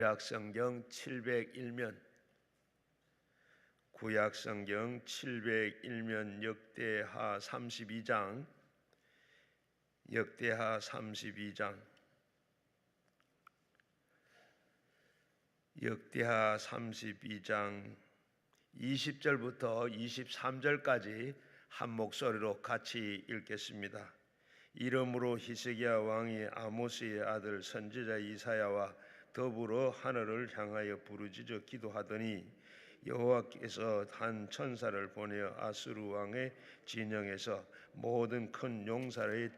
구약성경 701면 구약성경 701면 역대하 32장 역대하 32장 20절부터 23절까지 한 목소리로 같이 읽겠습니다. 이러므로 히스기야 왕이 아모스의 아들 선지자 이사야와 더불어 하늘을 향하여 부르짖어 기도하더니 여호와께서 한 천사를 보내어 아수르 왕의 진영에서 모든 큰 용사의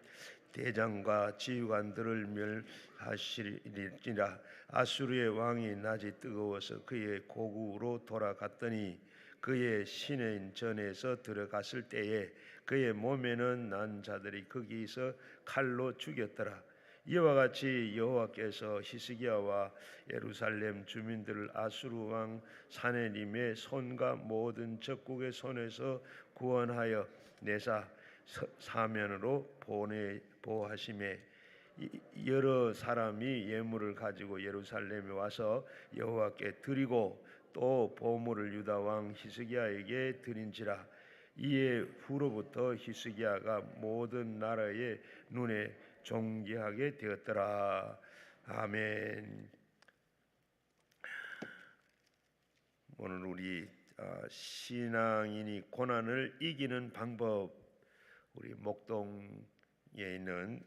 대장과 지휘관들을 멸하시리라. 아수르의 왕이 낮이 뜨거워서 그의 고국으로 돌아갔더니 그의 시내인 전에서 들어갔을 때에 그의 몸에는 난 자들이 거기서 칼로 죽였더라. 이와 같이 여호와께서 히스기야와 예루살렘 주민들을 아수르 왕 사네림의 손과 모든 적국의 손에서 구원하여 내사 사면으로 보호하심에 여러 사람이 예물을 가지고 예루살렘에 와서 여호와께 드리고 또 보물을 유다 왕 히스기야에게 드린지라. 이에 후로부터 히스기야가 모든 나라의 눈에 존귀하게 되었더라. 아멘. 오늘 우리 신앙인이 고난을 이기는 방법, 우리 목동에 있는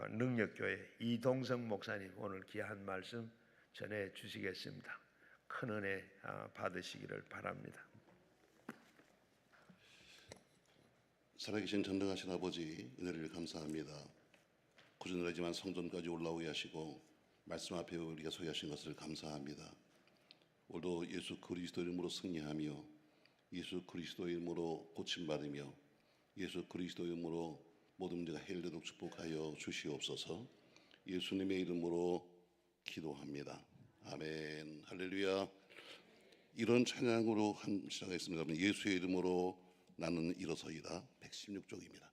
능력교회 이동성 목사님 오늘 귀한 말씀 전해 주시겠습니다. 큰 은혜 받으시기를 바랍니다. 살아계신 전능하신 아버지, 은혜를 감사합니다. 구준하지만 성전까지 올라오게 하시고 말씀 앞에 우리가 서게 하신 것을 감사합니다. 오늘도 예수 그리스도 이름으로 승리하며 예수 그리스도 이름으로 고침받으며 예수 그리스도 이름으로 모든 문제가 해결되도록 축복하여 주시옵소서. 예수님의 이름으로 기도합니다. 아멘. 할렐루야. 이런 찬양으로 시작하겠습니다. 예수의 이름으로 나는 일어서이다. 116쪽입니다.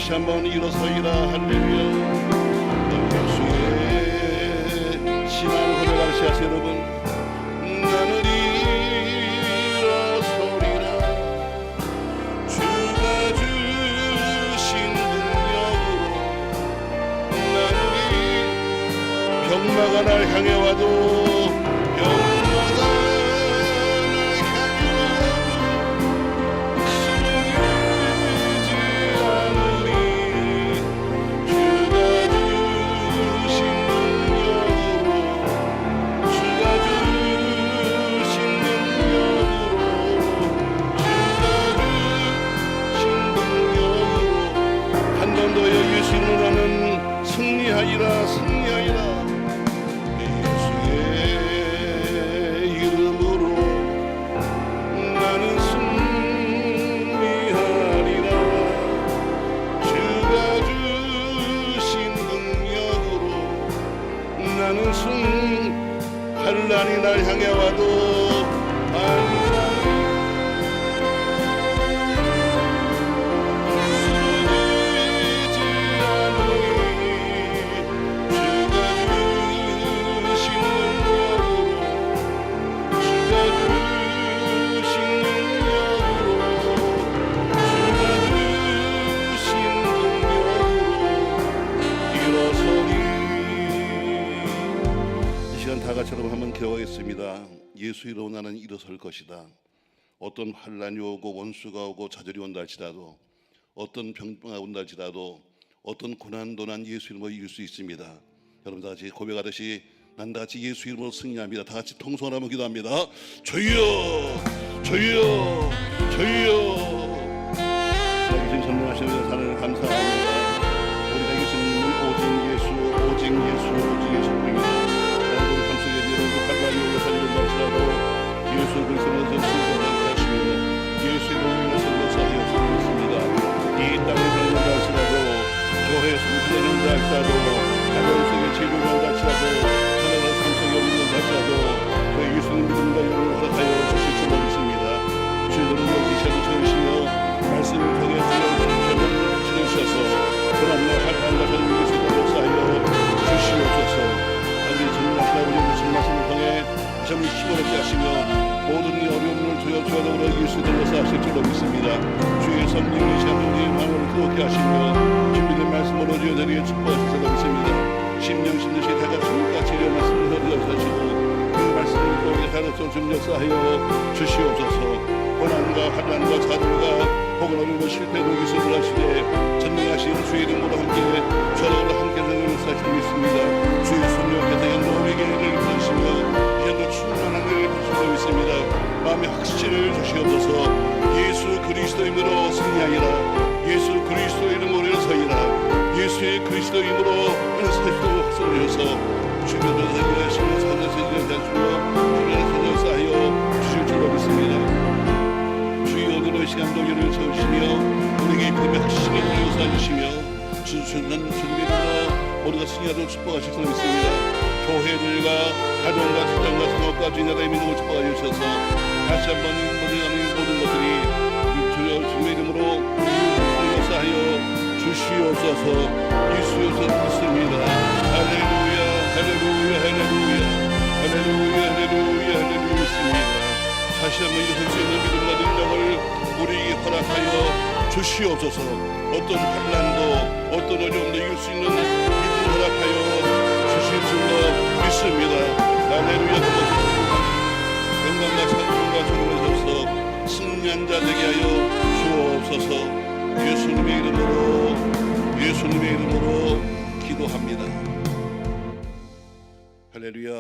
다시 한번 일어서이라. 할렐루야. 예수의 신앙 고백하시 하세요. 여러분, 나는 일어서리라. 주가 주신 능력으로 나는 병마가 날 향해 와도 주가 세상에 와도 한사람이 쓰러지지 않으니 주가 주신 능력으로 주가 주신 다 같이 여러분 한번 기도하겠습니다. 예수 이름으로 나는 일어설 것이다. 어떤 환란이 오고 원수가 오고 좌절이 온다 할지라도, 어떤 병가 온다 할지라도, 어떤 고난도 난 예수 이름으로 이길 수 있습니다. 여러분 다 같이 고백하듯이 난 다 같이 예수 이름으로 승리합니다. 다 같이 통성을 한번 기도합니다. 주여 주여 주여. 이신 전능하시는 하나님 감사합니다. 우리가 이길 수 있는 오직 예수 오직 예수 오직 예수뿐입니다. 환란이 오고 살리는 날씨라도 예수 그리스도에서 승리하게 하시며 예수의 이름으로 선거사하여 주셨습니다. 이 땅에 살리는 날씨라도 교회에 승리하는 날씨라도 가정 속에 재료가 날씨라도 하나님의 삶 속에 없는 날씨라도 그 예수님 믿음과 영을 허락하여 주실 줄 믿습니다. 주님은 여기 시험을 채우시며 말씀을 통해 주여 지내셔서 고난과 환란과 살리는 것을 역사하여 주시옵소서. 우리 전능하신 아버지 무슨 말씀을 통해 점을 힘어렵게 하시며 모든 이 어려움을 주여주어로 예수 들어서 하실 줄로 믿습니다. 주의 성령이 시간 우리의 마음을 그렇게 하시며 준비된 말씀으로 주여드리게 축복하실 줄로 믿습니다. 심령 심듯이 다가 주님같이 이런 말씀을 허리하시고 그 말씀을 그렇게 가르쳐 준 역사하여 주시옵소서. 고난과 환난과 좌절과 혹은 어려움과 실패로 기술을 하시되 전능하신 주의 이름으로 함께 저녁으로 함께 하는 역사하실 믿습니다. 주의 성령께서 우리에게 은혜를 주시며 이제도 충만한 은혜를 주시고 있습니다. 마음의 확신을 주시옵소서. 예수 그리스도 이름으로 승리하리라. 예수 그리스도 이름으로 일어서리라. 예수의 그리스도 이름으로 일어서시고 확선하셔서 주변을 살리시며 산에서 일어나시며 주변에서 역사하여 주실 줄로 믿습니다. 주의 오늘의 시간도 여를 채우시며 우리에게 믿음의 확신을 역사하시며 주시는 주님으로 모두가 승리하도록 축복하실 줄 믿습니다. 교회들과 가정과 직장과 산업과 주님의 믿음을 축복하여 주셔서 다시 한번 모든 것들이 주님의 이름으로 역사하여 주시옵소서. 예수여서 믿습니다. 할렐루야 할렐루야 할렐루야 할렐루야 할렐루야 할렐루야 믿습니다. 다시 한번 일어설 수 있는 믿음과 능력을 우리에게 허락하여 주시옵소서. 어떤 환난도 어떤 어려움도 이길 수 있는 믿음을 허락하여 주실 줄로 믿습니다. 할렐루야. 영광과 찬송과 존귀하셔서 승리한 자 되게 하여 주옵소서. 예수님의 이름으로 기도합니다. 할렐루야.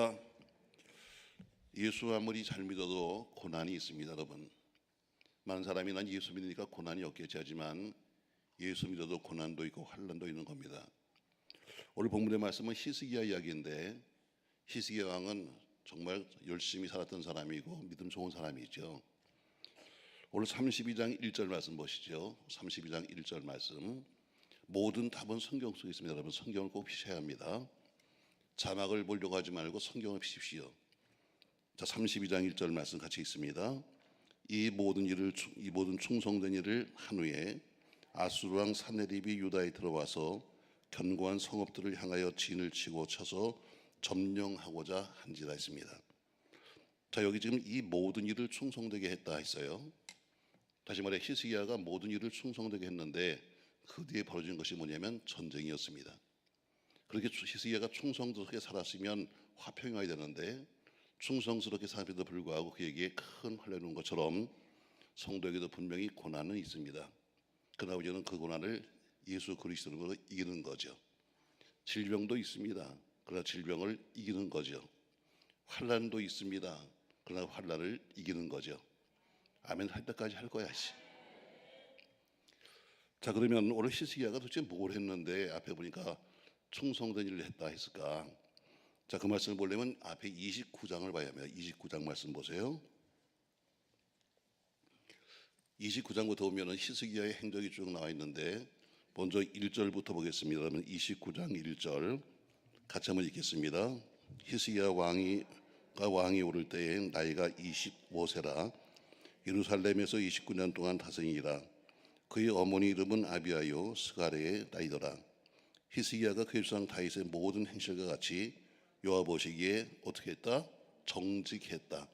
예수 아무리 잘 믿어도 고난이 있습니다. 여러분, 많은 사람이 난 예수 믿으니까 고난이 없겠지 하지만 예수 믿어도 고난도 있고 환난도 있는 겁니다. 오늘 본문의 말씀은 히스기야 이야기인데, 히스기야 왕은 정말 열심히 살았던 사람이고 믿음 좋은 사람이죠. 오늘 32장 1절 말씀 보시죠. 32장 1절 말씀. 모든 답은 성경 속에 있습니다. 여러분, 성경을 꼭 피셔야 합니다. 자막을 보려고 하지 말고 성경을 피십시오. 자, 32장 1절 말씀 같이 있습니다. 이 모든 충성된 일을 한 후에 아수르 왕 산헤립이 유다에 들어와서 견고한 성읍들을 향하여 진을 치고 쳐서 점령하고자 한지라 했습니다. 자, 여기 지금 이 모든 일을 충성되게 했다 했어요. 다시 말해 히스기야가 모든 일을 충성되게 했는데 그 뒤에 벌어진 것이 뭐냐면 전쟁이었습니다. 그렇게 히스기야가 충성스럽게 살았으면 화평이 와야 되는데 충성스럽게 살았음에도 불구하고 그에게 큰 환난이 온 것처럼 성도에게도 분명히 고난은 있습니다. 그러나 우리는 그 고난을 예수 그리스도로 이기는 거죠. 질병도 있습니다. 그러나 질병을 이기는 거죠. 환난도 있습니다. 그러나 환난을 이기는 거죠. 아멘 할 때까지 할 거야. 자, 그러면 오늘 히스기야가 도대체 뭘 했는데 앞에 보니까 충성된 일을 했다 했을까? 자, 그 말씀을 보려면 앞에 29장을 봐야 합니다. 29장 말씀 보세요. 29장부터 보면은 히스기야의 행적이 쭉 나와 있는데 먼저 1절부터 보겠습니다. 그러면 29장 1절 같이 한번 읽겠습니다. 히스기야 왕이 헤롯가 왕이 오를 때에 나이가 25세라 예루살렘에서 29년 동안 다스리니라. 그의 어머니 이름은 아비아요 스가랴의 나이더라. 히스기야가 그의 조상 다윗의 모든 행실과 같이 여호와 보시기에 어떻게 했다? 정직했다.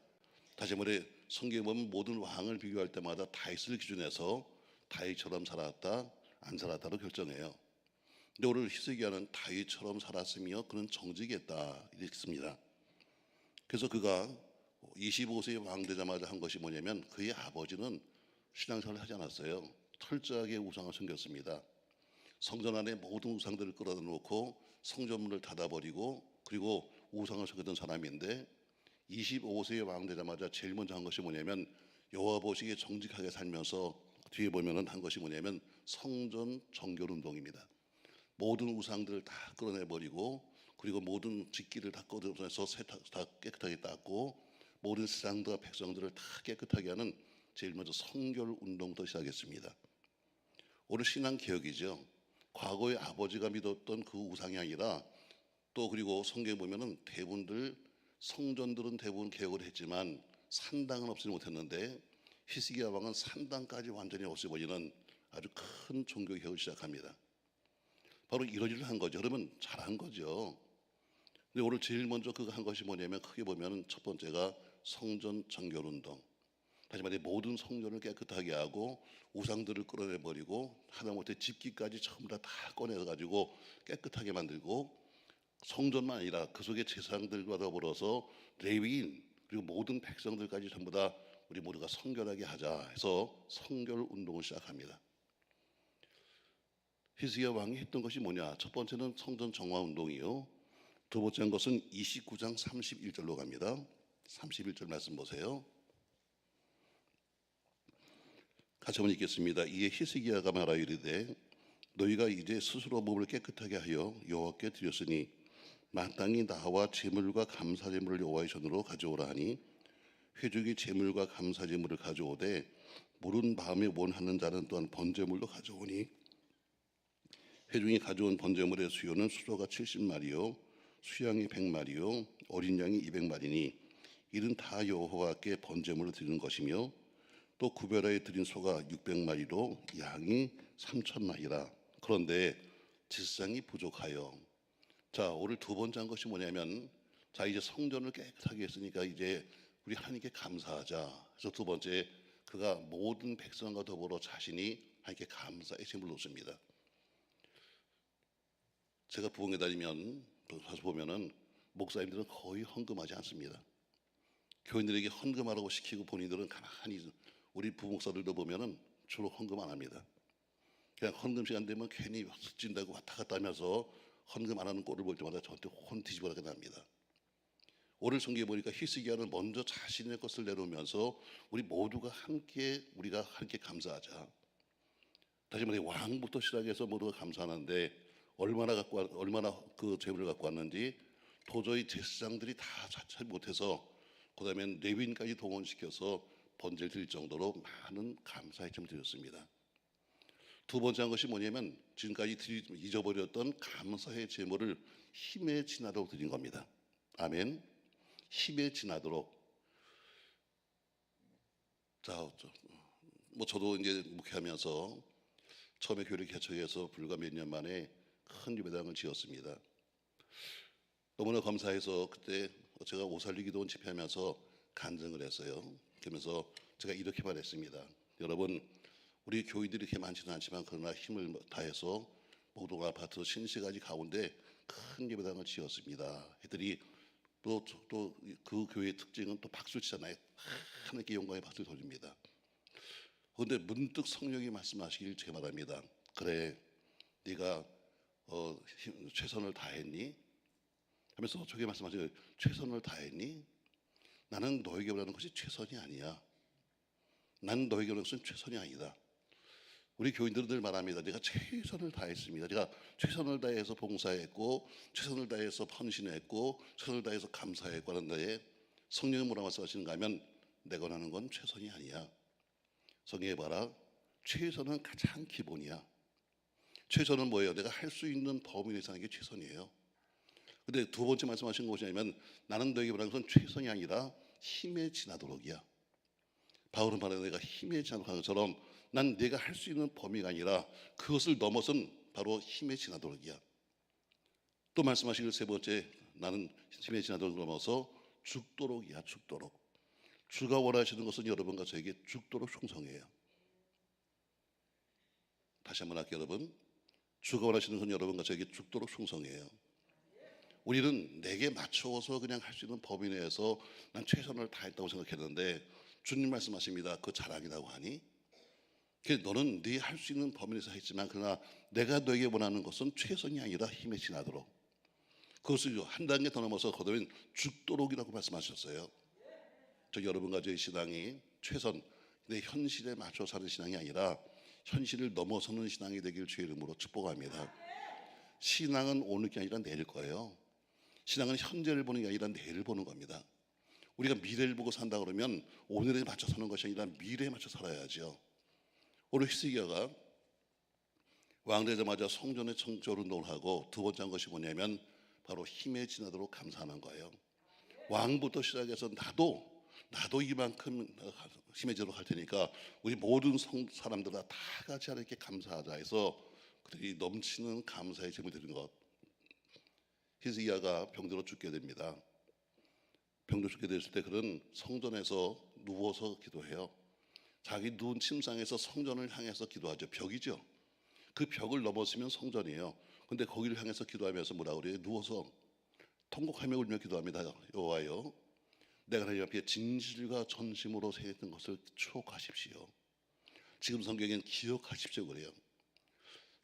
다시 말해 성경에 보면 모든 왕을 비교할 때마다 다윗을 기준해서 다윗처럼 살았다 안 살았다로 결정해요. 근데 오늘 히스기야는 다윗처럼 살았으며 그는 정직했다 이랬습니다. 그래서 그가 25세의 왕 되자마자 한 것이 뭐냐면 그의 아버지는 신앙생활을 하지 않았어요. 철저하게 우상을 섬겼습니다. 성전 안에 모든 우상들을 끌어다 놓고 성전문을 닫아버리고 그리고 우상을 섬겼던 사람인데 25세의 왕 되자마자 제일 먼저 한 것이 뭐냐면 여호와 보시기에 정직하게 살면서 뒤에 보면은 한 것이 뭐냐면 성전 정결 운동입니다. 모든 우상들을 다 끌어내버리고 그리고 모든 직기를 다 꺼내서 다 깨끗하게 닦고 모든 세상과 백성들을 다 깨끗하게 하는 제일 먼저 성결 운동부터 시작했습니다. 오늘 신앙 개혁이죠. 과거에 아버지가 믿었던 그 우상이 아니라 또 그리고 성경에 보면은 대부분들 성전들은 대부분 개혁을 했지만 산당은 없애지 못했는데 히스기야 왕은 산당까지 완전히 없애버리는 아주 큰 종교 개혁을 시작합니다. 바로 이런 일을 한 거죠. 그러면 잘한 거죠. 근데 오늘 제일 먼저 그가 한 것이 뭐냐면 크게 보면은 첫 번째가 성전 정결 운동. 다시 말해 모든 성전을 깨끗하게 하고 우상들을 끌어내버리고 하다못해 집기까지 전부 다 꺼내가지고 깨끗하게 만들고 성전만 아니라 그 속에 제사장들과 더불어서 레위인 그리고 모든 백성들까지 전부 다 우리 모두가 성결하게 하자 해서 성결 운동을 시작합니다. 히스기야 왕이 했던 것이 뭐냐? 첫 번째는 성전 정화 운동이요. 두 번째 것은 29장 31절로 갑니다. 31절 말씀 보세요. 같이 한번 읽겠습니다. 이에 히스기야가 말하여 이르되 너희가 이제 스스로 몸을 깨끗하게 하여 여호와께 드렸으니 마땅히 나와 제물과 감사제물을 여호와의 전으로 가져오라 하니 회중이 제물과 감사제물을 가져오되 물은 마음에 원하는 자는 또한 번제물도 가져오니 회중이 가져온 번제물의 수요는 수소가 70마리요 수양이 100마리요 어린 양이 200마리니 이는 다 여호와께 번제물을 드리는 것이며 또 구별하여 드린 소가 600마리로 양이 3,000마리라. 그런데 제사장이 부족하여. 자, 오늘 두 번째 한 것이 뭐냐면 자 이제 성전을 깨끗하게 했으니까 이제 우리 하나님께 감사하자. 그래서 두 번째 그가 모든 백성과 더불어 자신이 하나님께 감사의 제물을 놓습니다. 제가 부흥회 다니면 가서 보면은 목사님들은 거의 헌금하지 않습니다. 교인들에게 헌금하라고 시키고 본인들은 가만히 우리 부목사들도 보면은 주로 헌금 안 합니다. 그냥 헌금 시간 되면 괜히 숫진다고 왔다 갔다 하면서 헌금 안 하는 꼴을 볼 때마다 저한테 혼 뒤집어나게 납니다. 오늘 성경에 보니까 히스기야는 먼저 자신의 것을 내놓으면서 우리 모두가 함께 우리가 함께 감사하자. 다시 말해 왕부터 시작해서 모두가 감사하는데 얼마나 그 재물을 갖고 왔는지 도저히 제사장들이 다 자체 못해서 그다음에 레위인까지 동원시켜서 번제를 드릴 정도로 많은 감사의 점을 드렸습니다. 두 번째 한 것이 뭐냐면 지금까지 잊어버렸던 감사의 제물을 힘에 지나도록 드린 겁니다. 아멘. 힘에 지나도록. 자, 뭐 저도 이제 목회하면서 처음에 교회를 개척해서 불과 몇 년 만에 큰 예배당을 지었습니다. 너무나 감사해서 그때 제가 오살리기도원 집회하면서 간증을 했어요. 그러면서 제가 이렇게 말했습니다. 여러분, 우리 교인들이 이렇게 많지는 않지만 그러나 힘을 다해서 모동 아파트 신시가지 가운데 큰 예배당을 지었습니다. 했더니 또 그 교회의 특징은 또 박수 치잖아요. 하나님께 영광의 박수를 돌립니다. 그런데 문득 성령이 말씀하시길 제가 말합니다. 그래, 네가 최선을 다했니? 하면서 저게 말씀하시죠. 최선을 다했니? 나는 너에게 원하는 것이 최선이 아니야. 난 너에게 원하는 것은 최선이 아니다. 우리 교인들은 늘 말합니다. 내가 최선을 다했습니다. 제가 최선을 다해서 봉사했고 최선을 다해서 헌신했고 최선을 다해서 감사했고 하는데 성령이 뭐라고 말씀하시는가 하면 내가 원하는 건 최선이 아니야. 성경에 봐라. 최선은 가장 기본이야. 최선은 뭐예요? 내가 할 수 있는 범위 내에서 하는 게 최선이에요. 근데 두 번째 말씀하신 것이 뭐냐면 나는 너에게 말하는 것은 최선이 아니라 힘에 지나도록이야. 바울은 말하는 내가 힘에 지나도록 하는 것처럼 난 내가 할 수 있는 범위가 아니라 그것을 넘어선 바로 힘에 지나도록이야. 또 말씀하신 세 번째, 나는 힘에 지나도록 넘어서 죽도록이야. 죽도록. 주가 원하시는 것은 여러분과 저에게 죽도록 충성해요. 다시 한번 할게요, 여러분. 주가 원하시는 것은 여러분과 저에게 죽도록 충성해요. 우리는 내게 맞춰서 그냥 할 수 있는 범위 내에서 난 최선을 다했다고 생각했는데 주님 말씀하십니다. 그거 자랑이라고 하니? 너는 네 할 수 있는 범위 내에서 했지만 그러나 내가 너에게 원하는 것은 최선이 아니라 힘에 지나도록. 그것을 한 단계 더 넘어서 거듭은 죽도록이라고 말씀하셨어요. 저 여러분과 저의 신앙이 최선, 내 현실에 맞춰 사는 신앙이 아니라 현실을 넘어서는 신앙이 되길 주의 이름으로 축복합니다. 신앙은 오늘 게 아니라 내일 거예요. 신앙은 현재를 보는 게 아니라 내일을 보는 겁니다. 우리가 미래를 보고 산다 그러면 오늘에 맞춰 사는 것이 아니라 미래에 맞춰 살아야죠. 오늘 히스기야가 왕 되자마자 성전의 청결 운동을 하고 두 번째 한 것이 뭐냐면 바로 힘에 지나도록 감사하는 거예요. 왕부터 시작해서 나도 이만큼 심해지도록 할 테니까 우리 모든 사람들 다 같이 이렇게 감사하자 해서 그들이 넘치는 감사의 제물 드린 것. 히스기야가 병들어 죽게 됩니다. 병들어 죽게 됐을 때 그는 성전에서 누워서 기도해요. 자기 누운 침상에서 성전을 향해서 기도하죠. 벽이죠. 그 벽을 넘어서면 성전이에요. 근데 거기를 향해서 기도하면서 뭐라 그래요? 누워서 통곡하며 울며 기도합니다. 여호와여, 내가 하나님 앞에 진실과 전심으로 생각했던 것을 추억하십시오. 지금 성경엔 기억하십시오 그래요.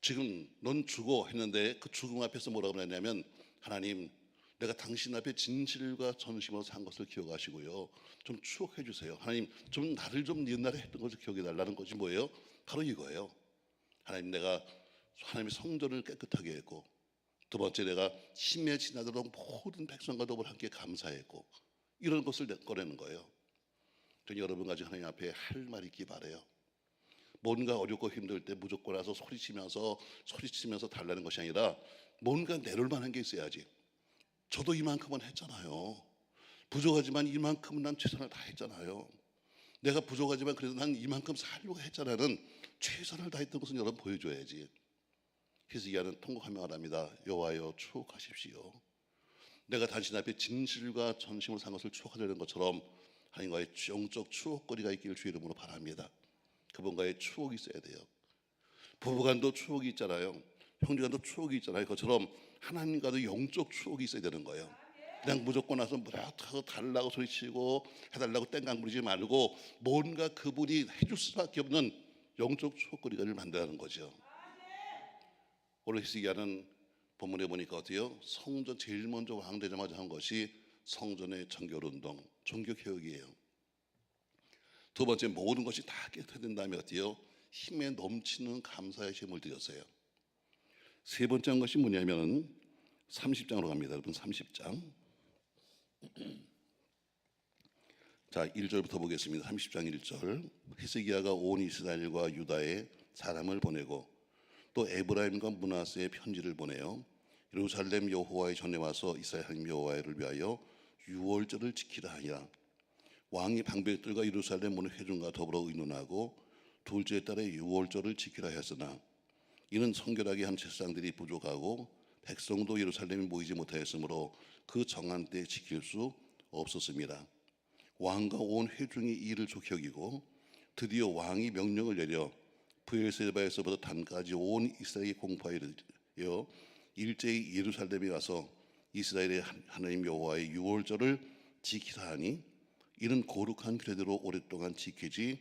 지금 넌 죽어 했는데 그 죽음 앞에서 뭐라고 그러냐면 하나님, 내가 당신 앞에 진실과 전심으로 산 것을 기억하시고요. 좀 추억해 주세요. 하나님, 좀 나를 좀 옛날에 했던 것을 기억해 달라는 것이 뭐예요? 바로 이거예요. 하나님, 내가 하나님의 성전을 깨끗하게 했고, 두 번째 내가 힘에 지나도록 모든 백성과 더불어 함께 감사했고, 이런 것을 꺼내는 거예요. 저는 여러분과 하나님 앞에 할 말이 있기 바라요. 뭔가 어렵고 힘들 때 무조건 와서 소리치면서 달라는 것이 아니라 뭔가 내려올 만한 게 있어야지. 저도 이만큼은 했잖아요. 부족하지만 이만큼은 난 최선을 다했잖아요. 내가 부족하지만 그래도 난 이만큼 살려고 했잖아는 최선을 다했던 것은 여러분 보여줘야지. 히스기야는 통곡하며 말합니다. 여호와여, 추억하십시오. 내가 당신 앞에 진실과 전심을 산 것을 추억하려는 것처럼 하나님과의 영적 추억거리가 있기를 주의 이름으로 바랍니다. 그분과의 추억이 있어야 돼요. 부부간도 추억이 있잖아요. 형제간도 추억이 있잖아요. 그것처럼 하나님과도 영적 추억이 있어야 되는 거예요. 그냥 무조건 와서 뭐라고 달라고 소리치고 해달라고 땡깡 부리지 말고 뭔가 그분이 해줄 수밖에 없는 영적 추억거리를 만들라는 거죠. 오늘 히스기야는 본문에 보니까 어때요? 성전 제일 먼저 왕 되자마자 한 것이 성전의 정결운동, 종교개혁이에요. 두 번째, 모든 것이 다 깨끗해진 다음에 어때요? 힘에 넘치는 감사의 제물을 드렸어요. 세 번째 한 것이 뭐냐면 30장으로 갑니다. 여러분 30장. 자, 1절부터 보겠습니다. 30장 1절. 히스기야가 온 이스라엘과 유다에 사람을 보내고 또 에브라임과 므낫세에 편지를 보내요. 예루살렘 여호와의 전에 와서 이스라엘 하나님 여호와를 위하여 유월절을 지키라 하니라. 왕이 방백들과 예루살렘 문 회중과 더불어 의논하고 둘째 달에 유월절을 지키라 하였으나 이는 성결하게 한 제사장들이 부족하고 백성도 예루살렘에 모이지 못하였으므로 그 정한 때에 지킬 수 없었습니다. 왕과 온 회중이 이 일을 좋게 여기고 드디어 왕이 명령을 내려 브엘세바에서부터 단까지 온 이스라엘이 공포하여 일제히 예루살렘에 가서 이스라엘의 하나님 여호와의 유월절을 지키라 하니 이는 거룩한 규례대로 오랫동안 지키지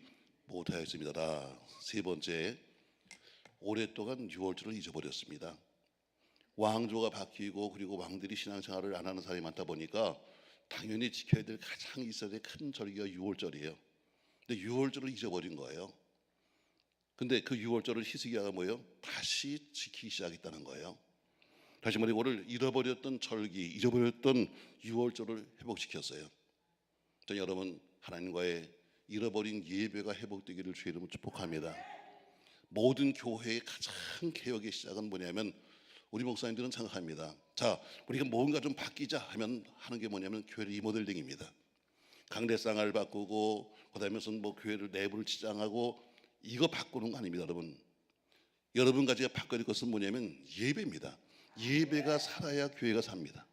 못하였습니다. 세 번째, 오랫동안 유월절을 잊어버렸습니다. 왕조가 바뀌고 그리고 왕들이 신앙생활을 안 하는 사람이 많다 보니까 당연히 지켜야 될 가장 이스라엘의 큰 절기가 유월절이에요. 근데 유월절을 잊어버린 거예요. 근데 그 유월절을 히스기야가 뭐예요? 다시 지키기 시작했다는 거예요. 다시 말해 오늘 잃어버렸던 절기, 잊어버렸던 유월절을 회복시켰어요. 저 여러분 하나님과의 잃어버린 예배가 회복되기를 주의 이름으로 축복합니다. 모든 교회의 가장 개혁의 시작은 뭐냐면 우리 목사님들은 생각합니다. 자, 우리가 뭔가 좀 바뀌자 하면 하는 게 뭐냐면 교회 리모델링입니다. 강대상을 바꾸고 그다음에 무슨 뭐 교회를 내부를 치장하고 이거 바꾸는 거 아닙니다, 여러분. 여러분 가지가 바꿔야 될 것은 뭐냐면 예배입니다. 예배가 살아야 교회가 삽니다.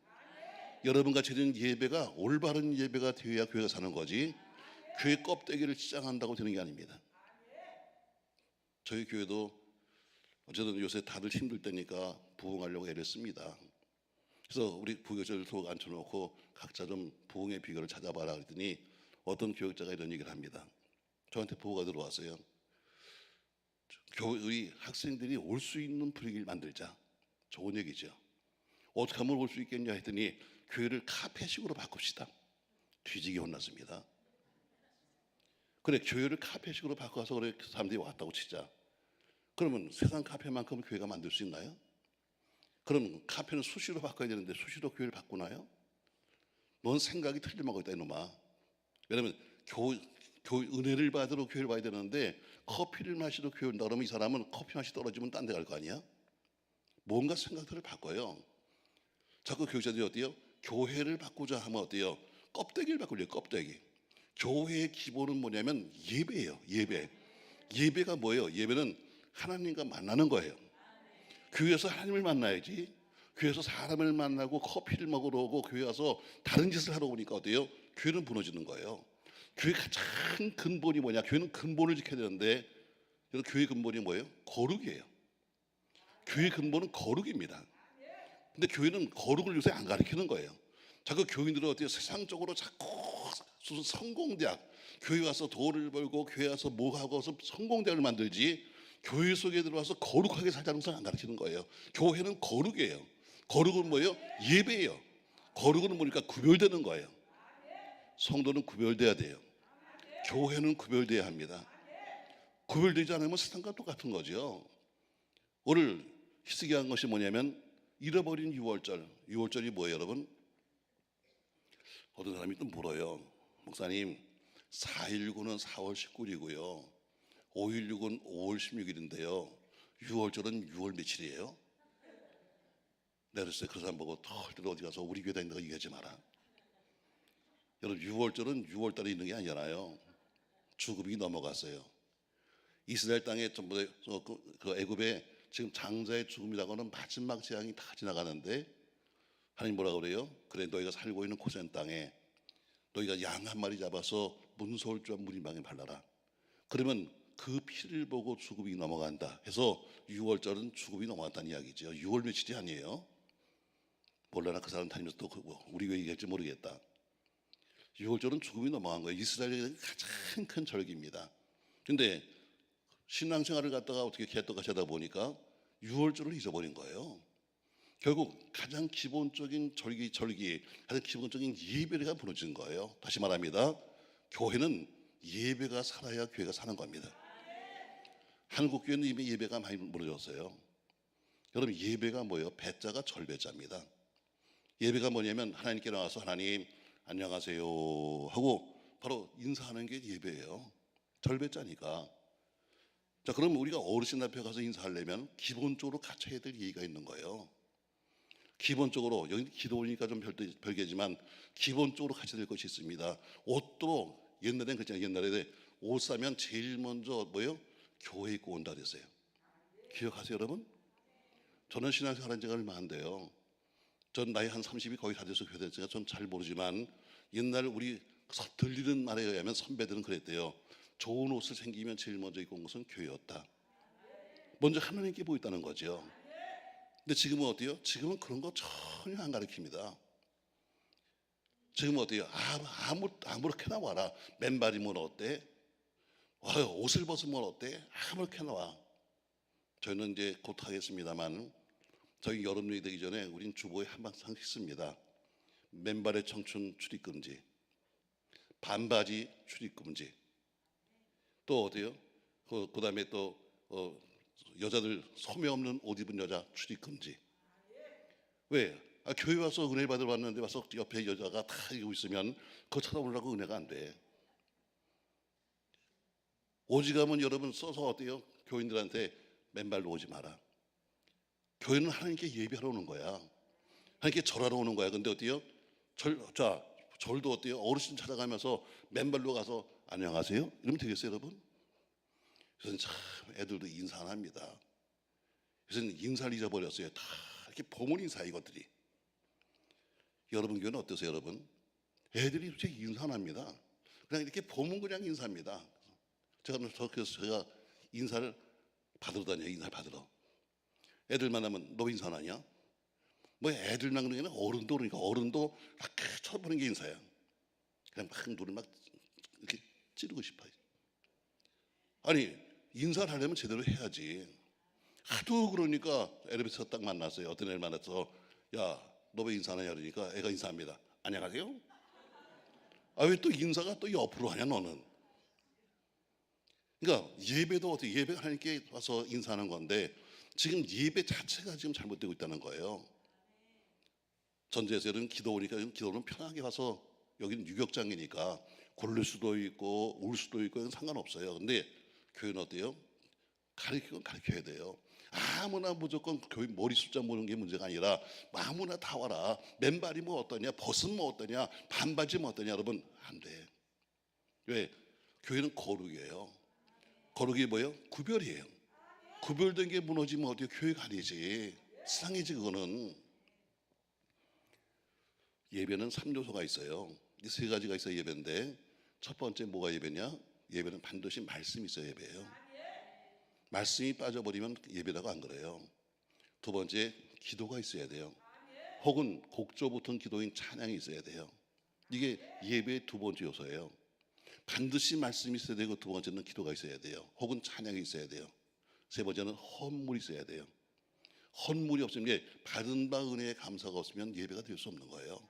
여러분과 드리는 예배가 올바른 예배가 되어야 교회가 사는 거지 교회 껍데기를 치장한다고 되는 게 아닙니다. 저희 교회도 어쨌든 요새 다들 힘들 때니까 부흥하려고 애를 씁니다. 그래서 우리 부교절 속 앉혀놓고 각자 좀 부흥의 비결을 찾아봐라 그랬더니 어떤 교육자가 이런 얘기를 합니다. 저한테 보고가 들어왔어요. 교회 학생들이 올 수 있는 분위기를 만들자. 좋은 얘기죠. 어떻게 하면 올 수 있겠냐 했더니 교회를 카페식으로 바꿉시다. 뒤지게 혼났습니다. 그래, 교회를 카페식으로 바꿔서 그래 사람들이 왔다고 치자. 그러면 세상 카페만큼 교회가 만들 수 있나요? 그럼 카페는 수시로 바꿔야 되는데 수시로 교회를 바꾸나요? 넌 생각이 틀림하고 있다 이놈아. 왜냐면 은혜를 받으러 교회를 와야 되는데 커피를 마시러 교회 온다 그러면 이 사람은 커피 맛이 떨어지면 딴 데 갈 거 아니야? 뭔가 생각들을 바꿔요. 자꾸 교육자들이 어때요? 교회를 바꾸자 하면 어때요? 껍데기를 바꾸려고. 껍데기. 교회의 기본은 뭐냐면 예배예요. 예배가 뭐예요? 예배는 하나님과 만나는 거예요. 교회에서 하나님을 만나야지. 교회에서 사람을 만나고 커피를 먹으러 오고 교회 와서 다른 짓을 하러 오니까 어때요? 교회는 무너지는 거예요. 교회 가장 근본이 뭐냐? 교회는 근본을 지켜야 되는데 교회 근본이 뭐예요? 거룩이에요. 교회 근본은 거룩입니다. 근데 교회는 거룩을 요새 안 가르치는 거예요. 자꾸 교인들은 어때요? 세상적으로 자꾸 무슨 성공대학, 교회 와서 돈을 벌고 교회 와서 뭐 하고 서 성공대학을 만들지 교회 속에 들어와서 거룩하게 살자는 것을 안 가르치는 거예요. 교회는 거룩이에요. 거룩은 뭐예요? 예배예요. 거룩은 뭐니까 구별되는 거예요. 성도는 구별돼야 돼요. 교회는 구별돼야 합니다. 구별되지 않으면 세상과 똑같은 거죠. 오늘 희석한 것이 뭐냐면 잃어버린 6월절. 6월절이 뭐예요, 여러분? 어떤 사람이 또 물어요. 목사님, 4.19는 4월 19일이고요. 5.16은 5월 16일인데요. 6월절은 6월 며칠이에요? 내가 그랬어요. 그 사람 보고 털들 어디 가서 우리 교회 다닌다고 얘기하지 마라. 여러분, 6월절은 6월달에 있는 게 아니잖아요. 죽음이 넘어갔어요. 이스라엘 땅에 전부 그 애굽에 지금 장자의 죽음이라고 하는 마지막 재앙이 다 지나가는데 하나님 뭐라고 그래요? 그래, 너희가 살고 있는 고센 땅에 너희가 양 한 마리 잡아서 문설주와 무리방에 발라라. 그러면 그 피를 보고 죽음이 넘어간다 해서 6월절은 죽음이 넘어갔다는 이야기죠. 6월 며칠이 아니에요. 몰라나 그 사람 다니면서 또 우리 왜 얘기할지 모르겠다. 6월절은 죽음이 넘어간 거예요. 이스라엘의 가장 큰 절기입니다. 근데 신앙생활을 갖다가 어떻게 개떡같이 하다 보니까 6월절을 잊어버린 거예요. 결국 가장 기본적인 절기 가장 기본적인 예배가 무너진 거예요. 다시 말합니다. 교회는 예배가 살아야 교회가 사는 겁니다. 한국 교회는 이미 예배가 많이 무너졌어요. 여러분, 예배가 뭐예요? 배자가 절배자입니다. 예배가 뭐냐면 하나님께 나와서 하나님 안녕하세요 하고 바로 인사하는 게 예배예요. 절배자니까. 자, 그럼 우리가 어르신 앞에 가서 인사하려면 기본적으로 갖춰야 될 예의가 있는 거예요. 기본적으로 여기 기도니까 좀 별개지만 기본적으로 갖춰야 될 것이 있습니다. 옷도 옛날엔 그랬잖아요. 옛날에 옷 사면 제일 먼저 뭐예요? 교회 입고 온다 그랬어요. 기억하세요, 여러분? 저는 신앙생활 한 지가 얼마 안 돼요. 전 나이 한 30이 거의 다 돼서 교회 됐으니까 전 잘 모르지만 옛날 우리 들리는 말에 의하면 선배들은 그랬대요. 좋은 옷을 생기면 제일 먼저 입고 온 것은 교회였다. 먼저 하나님께 보였다는 거죠. 근데 지금은 어때요? 지금은 그런 거 전혀 안 가르칩니다. 지금은 어때요? 아무렇게나 와라. 맨발이면 어때? 옷을 벗으면 어때? 아무렇게나 와. 저희는 이제 곧 하겠습니다만 저희 여름이 되기 전에 우린 주보에 한 방씩 씁니다. 맨발의 청춘 출입금지, 반바지 출입금지. 또 어때요? 그 다음에 또 여자들 소매 없는 옷 입은 여자 출입금지. 왜? 교회 와서 은혜 받으러 왔는데 와서 옆에 여자가 다 이러고 있으면 그거 쳐다보려고 은혜가 안 돼. 오지감은 여러분 써서 어때요? 교인들한테 맨발로 오지 마라. 교회는 하나님께 예배하러 오는 거야. 하나님께 절하러 오는 거야. 근데 어때요? 절도 어때요? 어르신 찾아가면서 맨발로 가서 안녕하세요? 이러면 되겠어요, 여러분? 그래서 참 애들도 인사 안 합니다. 그래서 인사를 잊어버렸어요. 다 이렇게 보문 인사 이것들이. 여러분 교회는 어떠세요, 여러분? 애들이 도대체 인사 안 합니다. 그냥 이렇게 보면 그냥 인사합니다. 그래서 제가 인사를 받으러 다녀요. 인사를 받으러. 애들 만나면 너 인사 안 하냐? 뭐 애들만 그러는 게 아니라 어른도 그러니까 어른도 막 쳐다보는 게 인사야. 그냥 막 눈을 막 이렇게 찌르고 싶어요. 아니 인사를 하려면 제대로 해야지. 하도 그러니까 엘리베이터 딱 만났어요. 어떤 애를 만나서 야 너 왜 인사 안 하냐 그러니까 애가 인사합니다. 안녕하세요? 아 왜 또 인사가 또 옆으로 하냐 너는? 그러니까 예배도 어떻게 예배가 하나님께 와서 인사하는 건데 지금 예배 자체가 지금 잘못되고 있다는 거예요. 전제에서는 기도 오니까 기도는 편하게 와서 여기는 유격장이니까 고를 수도 있고 울 수도 있고 상관없어요. 근데 교회는 어때요? 가르치건 가르쳐야 돼요. 아무나 무조건 교회 머리 숫자 모는 게 문제가 아니라 아무나 다 와라. 맨발이 뭐 어떠냐, 벗은 뭐 어떠냐, 반바지 뭐 어떠냐, 여러분 안 돼. 왜? 교회는 거룩이에요. 거룩이 뭐예요? 구별이에요. 구별된 게 무너지면 어디에 교회가 아니지. 세상이지 그거는. 예배는 3요소가 있어요. 이 3가지가 있어요 예배인데 첫 번째 뭐가 예배냐? 예배는 반드시 말씀이 있어야 예배예요. 말씀이 빠져버리면 예배라고 안 그래요. 두 번째 기도가 있어야 돼요. 혹은 곡조 붙은 기도인 찬양이 있어야 돼요. 이게 예배의 두 번째 요소예요. 반드시 말씀이 있어야 되고 두 번째는 기도가 있어야 돼요. 혹은 찬양이 있어야 돼요. 세 번째는 헌물이 있어야 돼요. 헌물이 없으면 이게 받은 바 은혜의 감사가 없으면 예배가 될 수 없는 거예요.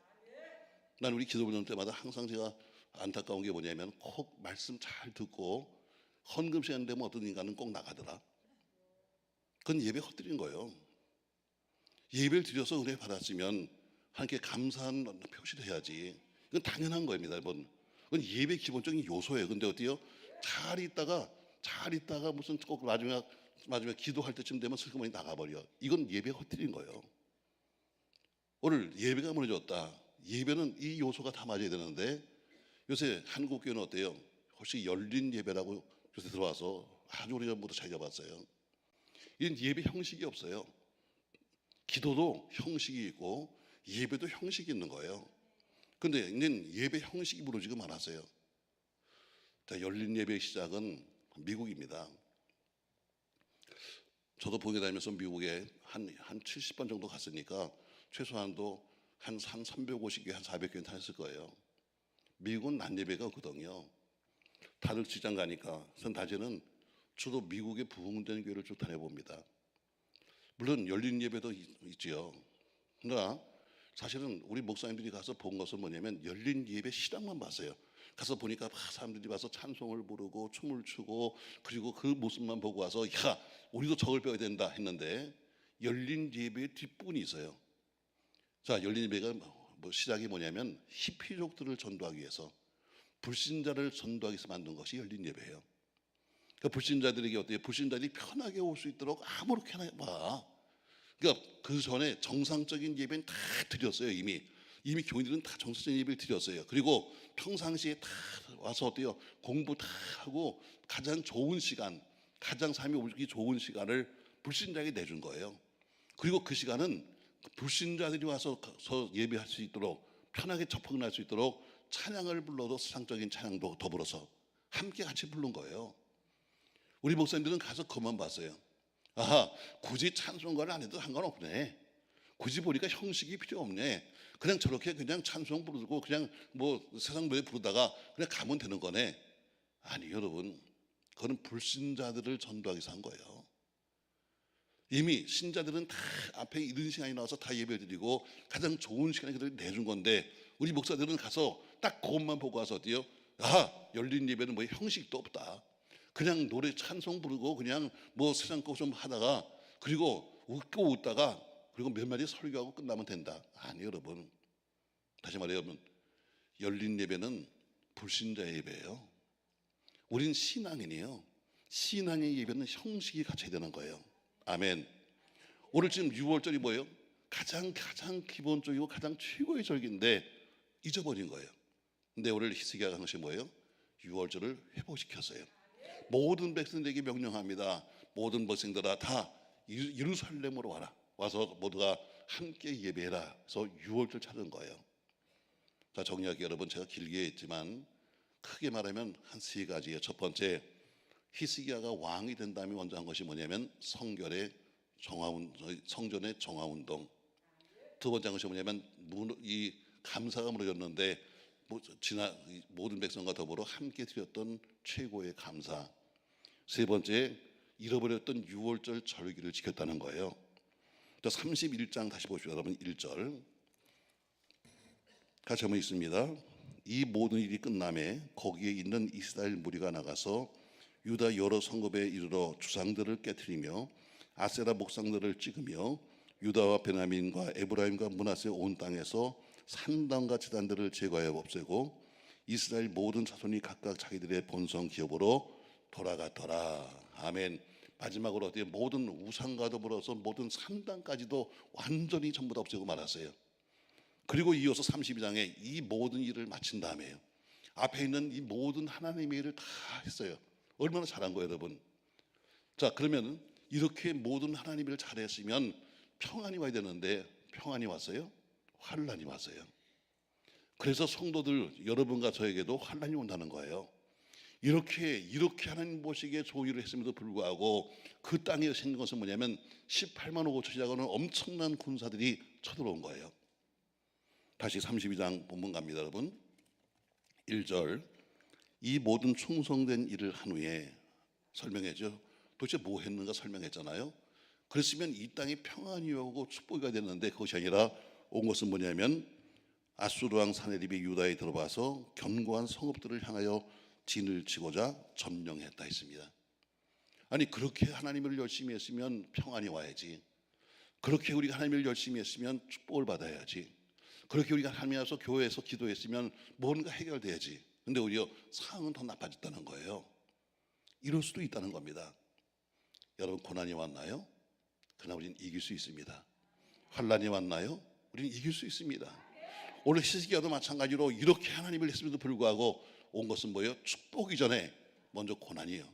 난 우리 기도 부르는 때마다 항상 제가 안타까운 게 뭐냐면 꼭 말씀 잘 듣고 헌금 시간 되면 어떤 인간은 꼭 나가더라. 그건 예배 헛들인 거예요. 예배를 드려서 은혜 받았으면 하나님께 감사한 표시를 해야지. 이건 당연한 겁니다, 여러분. 그건 예배 기본적인 요소예요. 근데 어때요? 잘 있다가 무슨 꼭 마지막 기도할 때쯤 되면 슬그머니 나가버려. 이건 예배 헛들인 거예요. 오늘 예배가 무너졌다. 예배는 이 요소가 다 맞아야 되는데 요새 한국 교회는 어때요? 혹시 열린 예배라고 요새 들어와서 아주 오래전부터 자기가 봤어요. 이건 예배 형식이 없어요. 기도도 형식이 있고 예배도 형식이 있는 거예요. 근데 이제는 예배 형식이 무너지고 말았어요. 자, 열린 예배의 시작은 미국입니다. 저도 보게 다니면서 미국에 한 70번 정도 갔으니까 최소한도 한 350개, 한 400개 다녔을 거예요. 미국은 낮 예배가 없거든요. 다른 직장 가니까 전 낮에는 주로 미국의 부흥된 교회를 쭉 다녀봅니다. 물론 열린 예배도 있지요. 그러나 사실은 우리 목사님들이 가서 본 것은 뭐냐면 열린 예배 시장만 봤어요. 가서 보니까 사람들이 와서 찬송을 부르고 춤을 추고 그리고 그 모습만 보고 와서 야 우리도 저걸 배워야 된다 했는데 열린 예배의 뒷부분이 있어요. 자, 열린 예배가 시작이 뭐냐면 히피족들을 전도하기 위해서 불신자를 전도하기 위해서 만든 것이 열린 예배예요. 그러니까 불신자들에게 어때요? 불신자들이 편하게 올 수 있도록 아무렇게나 봐. 그러니까 그 전에 정상적인 예배는 다 드렸어요. 이미 교인들은 다 정상적인 예배를 드렸어요. 그리고 평상시에 다 와서 어때요? 공부 다 하고 가장 좋은 시간, 가장 삶이 오기 좋은 시간을 불신자에게 내준 거예요. 그리고 그 시간은 불신자들이 와서 예배할 수 있도록 편하게 접근할 수 있도록 찬양을 불러도 세상적인 찬양도 더불어서 함께 같이 부른 거예요. 우리 목사님들은 가서 그만 봤어요. 아하, 굳이 찬송가를 안 해도 상관없네. 굳이 보니까 형식이 필요 없네. 그냥 저렇게 그냥 찬송 부르고 그냥 세상 노래 부르다가 그냥 가면 되는 거네. 아니 여러분, 그거는 불신자들을 전도하기 위해서 한 거예요. 이미 신자들은 다 앞에 이른 시간이 나와서 다 예배드리고 가장 좋은 시간에 그들이 내준 건데 우리 목사들은 가서 딱 그것만 보고 와서 어때요? 열린 예배는 형식도 없다. 그냥 노래 찬송 부르고 그냥 세상 거 좀 하다가 그리고 웃고 웃다가 그리고 몇 마디 설교하고 끝나면 된다. 아니 여러분, 다시 말해요 여러분, 열린 예배는 불신자의 예배예요. 우린 신앙인이에요. 신앙의 예배는 형식이 갖춰야 되는 거예요. 아멘. 오늘 지금 6월절이 뭐예요? 가장 기본적이고 가장 최고의 절기인데 잊어버린 거예요. 근데 오늘 히스기야가 한 것이 뭐예요? 6월절을 회복시켰어요. 모든 백성들에게 명령합니다. 모든 백성들아 다 예루살렘으로 와라. 와서 모두가 함께 예배해라. 그래서 6월절 찾은 거예요. 자, 정리할게요. 여러분, 제가 길게 했지만 크게 말하면 한 세 가지예요. 첫 번째, 히스기야가 왕이 된 다음에 먼저 한 것이 뭐냐면 성전의 정화운동. 두 번째 한 것이 뭐냐면 이 감사가 무너졌는데 모든 백성과 더불어 함께 드렸던 최고의 감사. 세 번째, 잃어버렸던 6월절 절기를 지켰다는 거예요. 31장 다시 보시죠. 여러분 1절 같이 한번 있습니다. 이 모든 일이 끝남에 거기에 있는 이스라엘 무리가 나가서 유다 여러 성읍에 이르러 주상들을 깨뜨리며 아세라 목상들을 찍으며 유다와 베냐민과 에브라임과 므낫세 온 땅에서 산당과 제단들을 제거하여 없애고 이스라엘 모든 자손이 각각 자기들의 본성 기업으로 돌아갔더라. 아멘. 마지막으로 어떻게 모든 우상과 더불어서 모든 산당까지도 완전히 전부 다 없애고 말았어요. 그리고 이어서 32장에 이 모든 일을 마친 다음에요. 앞에 있는 이 모든 하나님의 일을 다 했어요. 얼마나 잘한 거예요, 여러분. 자, 그러면 이렇게 모든 하나님의 일을 잘했으면 평안이 와야 되는데 평안이 왔어요? 환란이 왔어요. 그래서 성도들 여러분과 저에게도 환란이 온다는 거예요. 이렇게 하나님 보시기에 좋은 일을 했음에도 불구하고 그 땅에 생긴 것은 뭐냐면 18만 5천이라고 하는 엄청난 군사들이 쳐들어온 거예요. 다시 32장 본문 갑니다, 여러분. 1절 이 모든 충성된 일을 한 후에 설명했죠. 도대체 뭐 했는가 설명했잖아요. 그랬으면 이 땅이 평안이 오고 축복이 되는데 그것이 아니라 온 것은 뭐냐면 아수르 왕 사네립이 유다에 들어와서 견고한 성읍들을 향하여 진을 치고자 점령했다 했습니다. 아니 그렇게 하나님을 열심히 했으면 평안이 와야지. 그렇게 우리가 하나님을 열심히 했으면 축복을 받아야지. 그렇게 우리가 하나님 앞에서 교회에서 기도했으면 뭔가 해결돼야지. 근데 오히려 상황은 더 나빠졌다는 거예요. 이럴 수도 있다는 겁니다. 여러분 고난이 왔나요? 그러나 우리는 이길 수 있습니다. 환란이 왔나요? 우리는 이길 수 있습니다. 오늘 히스기야도 마찬가지로 이렇게 하나님을 했음에도 불구하고 온 것은 뭐예요? 축복이 전에 먼저 고난이에요.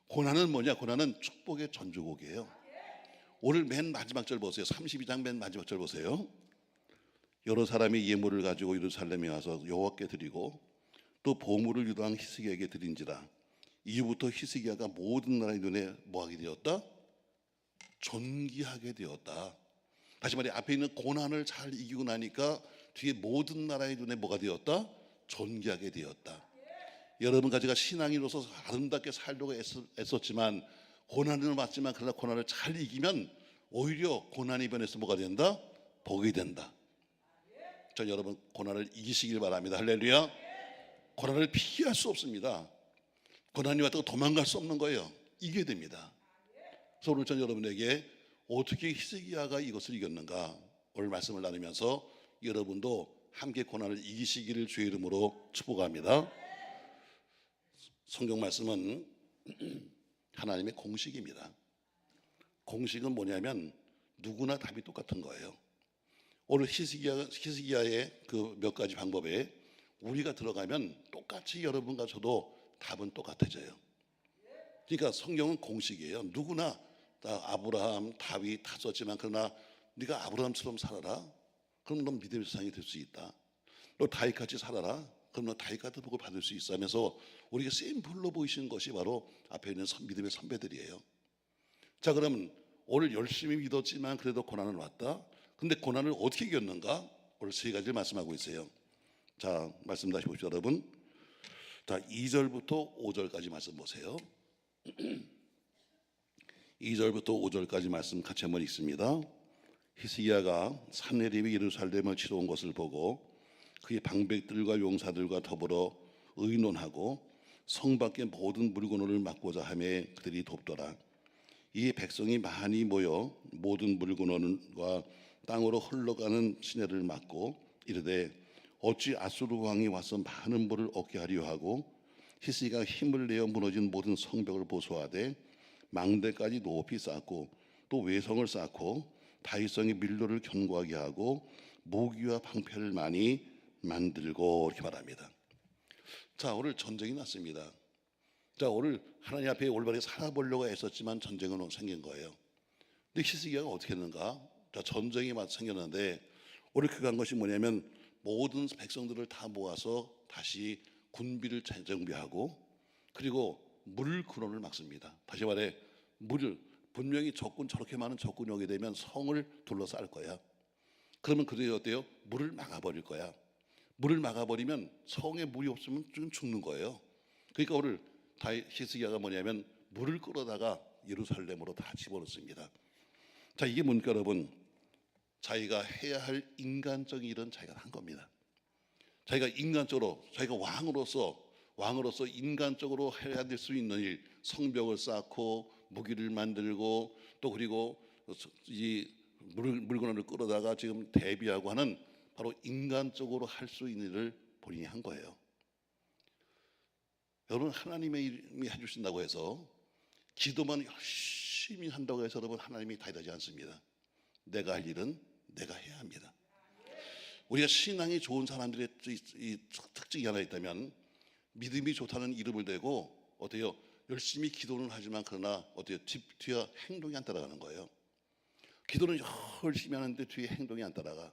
고난은 뭐냐? 고난은 축복의 전주곡이에요. 오늘 맨 마지막 절 보세요. 32장 맨 마지막 절 보세요. 여러 사람이 예물을 가지고 예루살렘에 와서 여호와께 드리고 또 보물을 유다왕 히스기야에게 드린지라. 이후부터 히스기야가 모든 나라의 눈에 뭐하게 되었다? 존귀하게 되었다. 다시 말해 앞에 있는 고난을 잘 이기고 나니까 뒤에 모든 나라의 눈에 뭐가 되었다? 존귀하게 되었다. 여러분과 제가 신앙인으로서 아름답게 살려고 애썼지만 고난을 맞지만 그러나 고난을 잘 이기면 오히려 고난이 변해서 뭐가 된다? 복이 된다. 전 여러분 고난을 이기시길 바랍니다. 할렐루야. 고난을 피할 수 없습니다. 고난이 왔다고 도망갈 수 없는 거예요. 이겨야 됩니다. 그래서 오늘 전 여러분에게 어떻게 히스기야가 이것을 이겼는가 오늘 말씀을 나누면서 여러분도 함께 고난을 이기시기를 주의 이름으로 축복합니다. 성경 말씀은 하나님의 공식입니다. 공식은 뭐냐면 누구나 답이 똑같은 거예요. 오늘 히스기야의 그 몇 가지 방법에 우리가 들어가면 똑같이 여러분과 저도 답은 똑같아져요. 그러니까 성경은 공식이에요. 누구나 다 아브라함, 다윗 다 썼지만 그러나 네가 아브라함처럼 살아라. 그럼 넌 믿음의 세상이 될 수 있다. 너 다윗같이 살아라. 그럼 너 다윗 같은 복을 받을 수 있어 하면서 우리가 샘플로 보이시는 것이 바로 앞에 있는 믿음의 선배들이에요. 자, 그러면 오늘 열심히 믿었지만 그래도 고난은 왔다. 근데 고난을 어떻게 이겼는가? 오늘 세 가지를 말씀하고 있어요. 자, 말씀 다시 보시죠, 여러분. 자, 2절부터 5절까지 말씀 보세요. 2절부터 5절까지 말씀 같이 한번 읽습니다. 히스기야가 산헤립이 예루살렘을 치러 온 것을 보고 그의 방백들과 용사들과 더불어 의논하고 성 밖의 모든 물건을 막고자 하며 그들이 돕더라. 이 백성이 많이 모여 모든 물건과 땅으로 흘러가는 시내를 막고 이르되 어찌 아수르 왕이 와서 많은 물을 얻게 하려 하고 히스기야가 힘을 내어 무너진 모든 성벽을 보수하되 망대까지 높이 쌓고 또 외성을 쌓고 다윗성의 밀로를 견고하게 하고 모기와 방패를 많이 만들고 이렇게 말합니다. 자, 오늘 전쟁이 났습니다. 자, 오늘 하나님 앞에 올바르게 살아보려고 애썼지만 전쟁은 생긴 거예요. 근데 히스기야가 어떻게 했는가? 자, 전쟁이 생겼는데 오늘 그간 것이 뭐냐면 모든 백성들을 다 모아서 다시 군비를 재정비하고 그리고 물 근원을 막습니다. 다시 말해 물을 분명히 적군 저렇게 많은 적군이 오게 되면 성을 둘러쌀 거야. 그러면 그들이 어때요? 물을 막아버릴 거야. 물을 막아버리면 성에 물이 없으면 좀 죽는 거예요. 그러니까 오늘 히스기야가 뭐냐면 물을 끌어다가 예루살렘으로 다 집어넣습니다. 자, 이게 뭡니까 여러분? 자기가 해야 할 인간적인 일은 자기가 한 겁니다. 자기가 인간적으로 자기가 왕으로서 인간적으로 해야 될 수 있는 일, 성벽을 쌓고 무기를 만들고 또 그리고 이 물건을 끌어다가 지금 대비하고 하는 바로 인간적으로 할 수 있는 일을 본인이 한 거예요. 여러분, 하나님의 일이 해주신다고 해서 기도만 열심히 한다고 해서 여러분 하나님이 다 이러지 않습니다. 내가 할 일은 내가 해야 합니다. 우리가 신앙이 좋은 사람들의 이 특징이 하나 있다면 믿음이 좋다는 이름을 대고 어때요? 열심히 기도는 하지만 그러나 어때요? 뒤에 행동이 안 따라가는 거예요. 기도는 열심히 하는데 뒤에 행동이 안 따라가.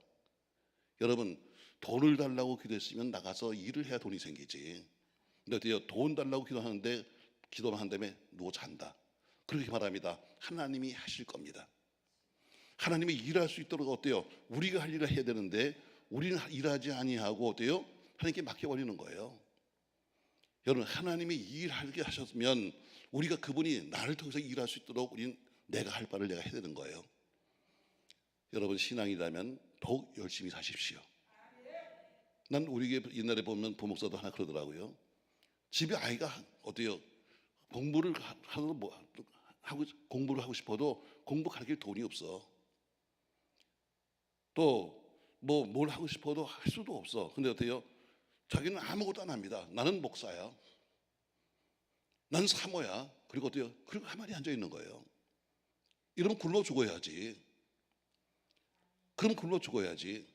여러분, 돈을 달라고 기도했으면 나가서 일을 해야 돈이 생기지. 근데 어때요? 돈 달라고 기도하는데 기도만 한 다음에 누워 잔다. 그렇게 말합니다. 하나님이 하실 겁니다. 하나님이 일할 수 있도록 어때요? 우리가 할 일을 해야 되는데 우리는 일하지 아니하고 어때요? 하나님께 맡겨버리는 거예요. 여러분, 하나님이 일하게 하셨으면 우리가 그분이 나를 통해서 일할 수 있도록 우리는 내가 할 바를 내가 해야 되는 거예요. 여러분, 신앙이라면 더욱 열심히 사십시오. 난 우리 교회 옛날에 보면 부목사도 하나 그러더라고요. 집에 아이가 어때요? 공부를 하고 싶어도 공부 가르칠 돈이 없어. 또 뭘 하고 싶어도 할 수도 없어. 근데 어때요? 자기는 아무것도 안 합니다. 나는 목사야. 난 사모야. 그리고 어때요? 그리고 가만히 앉아 있는 거예요. 이러면 굶어 죽어야지. 그럼 굶어 죽어야지.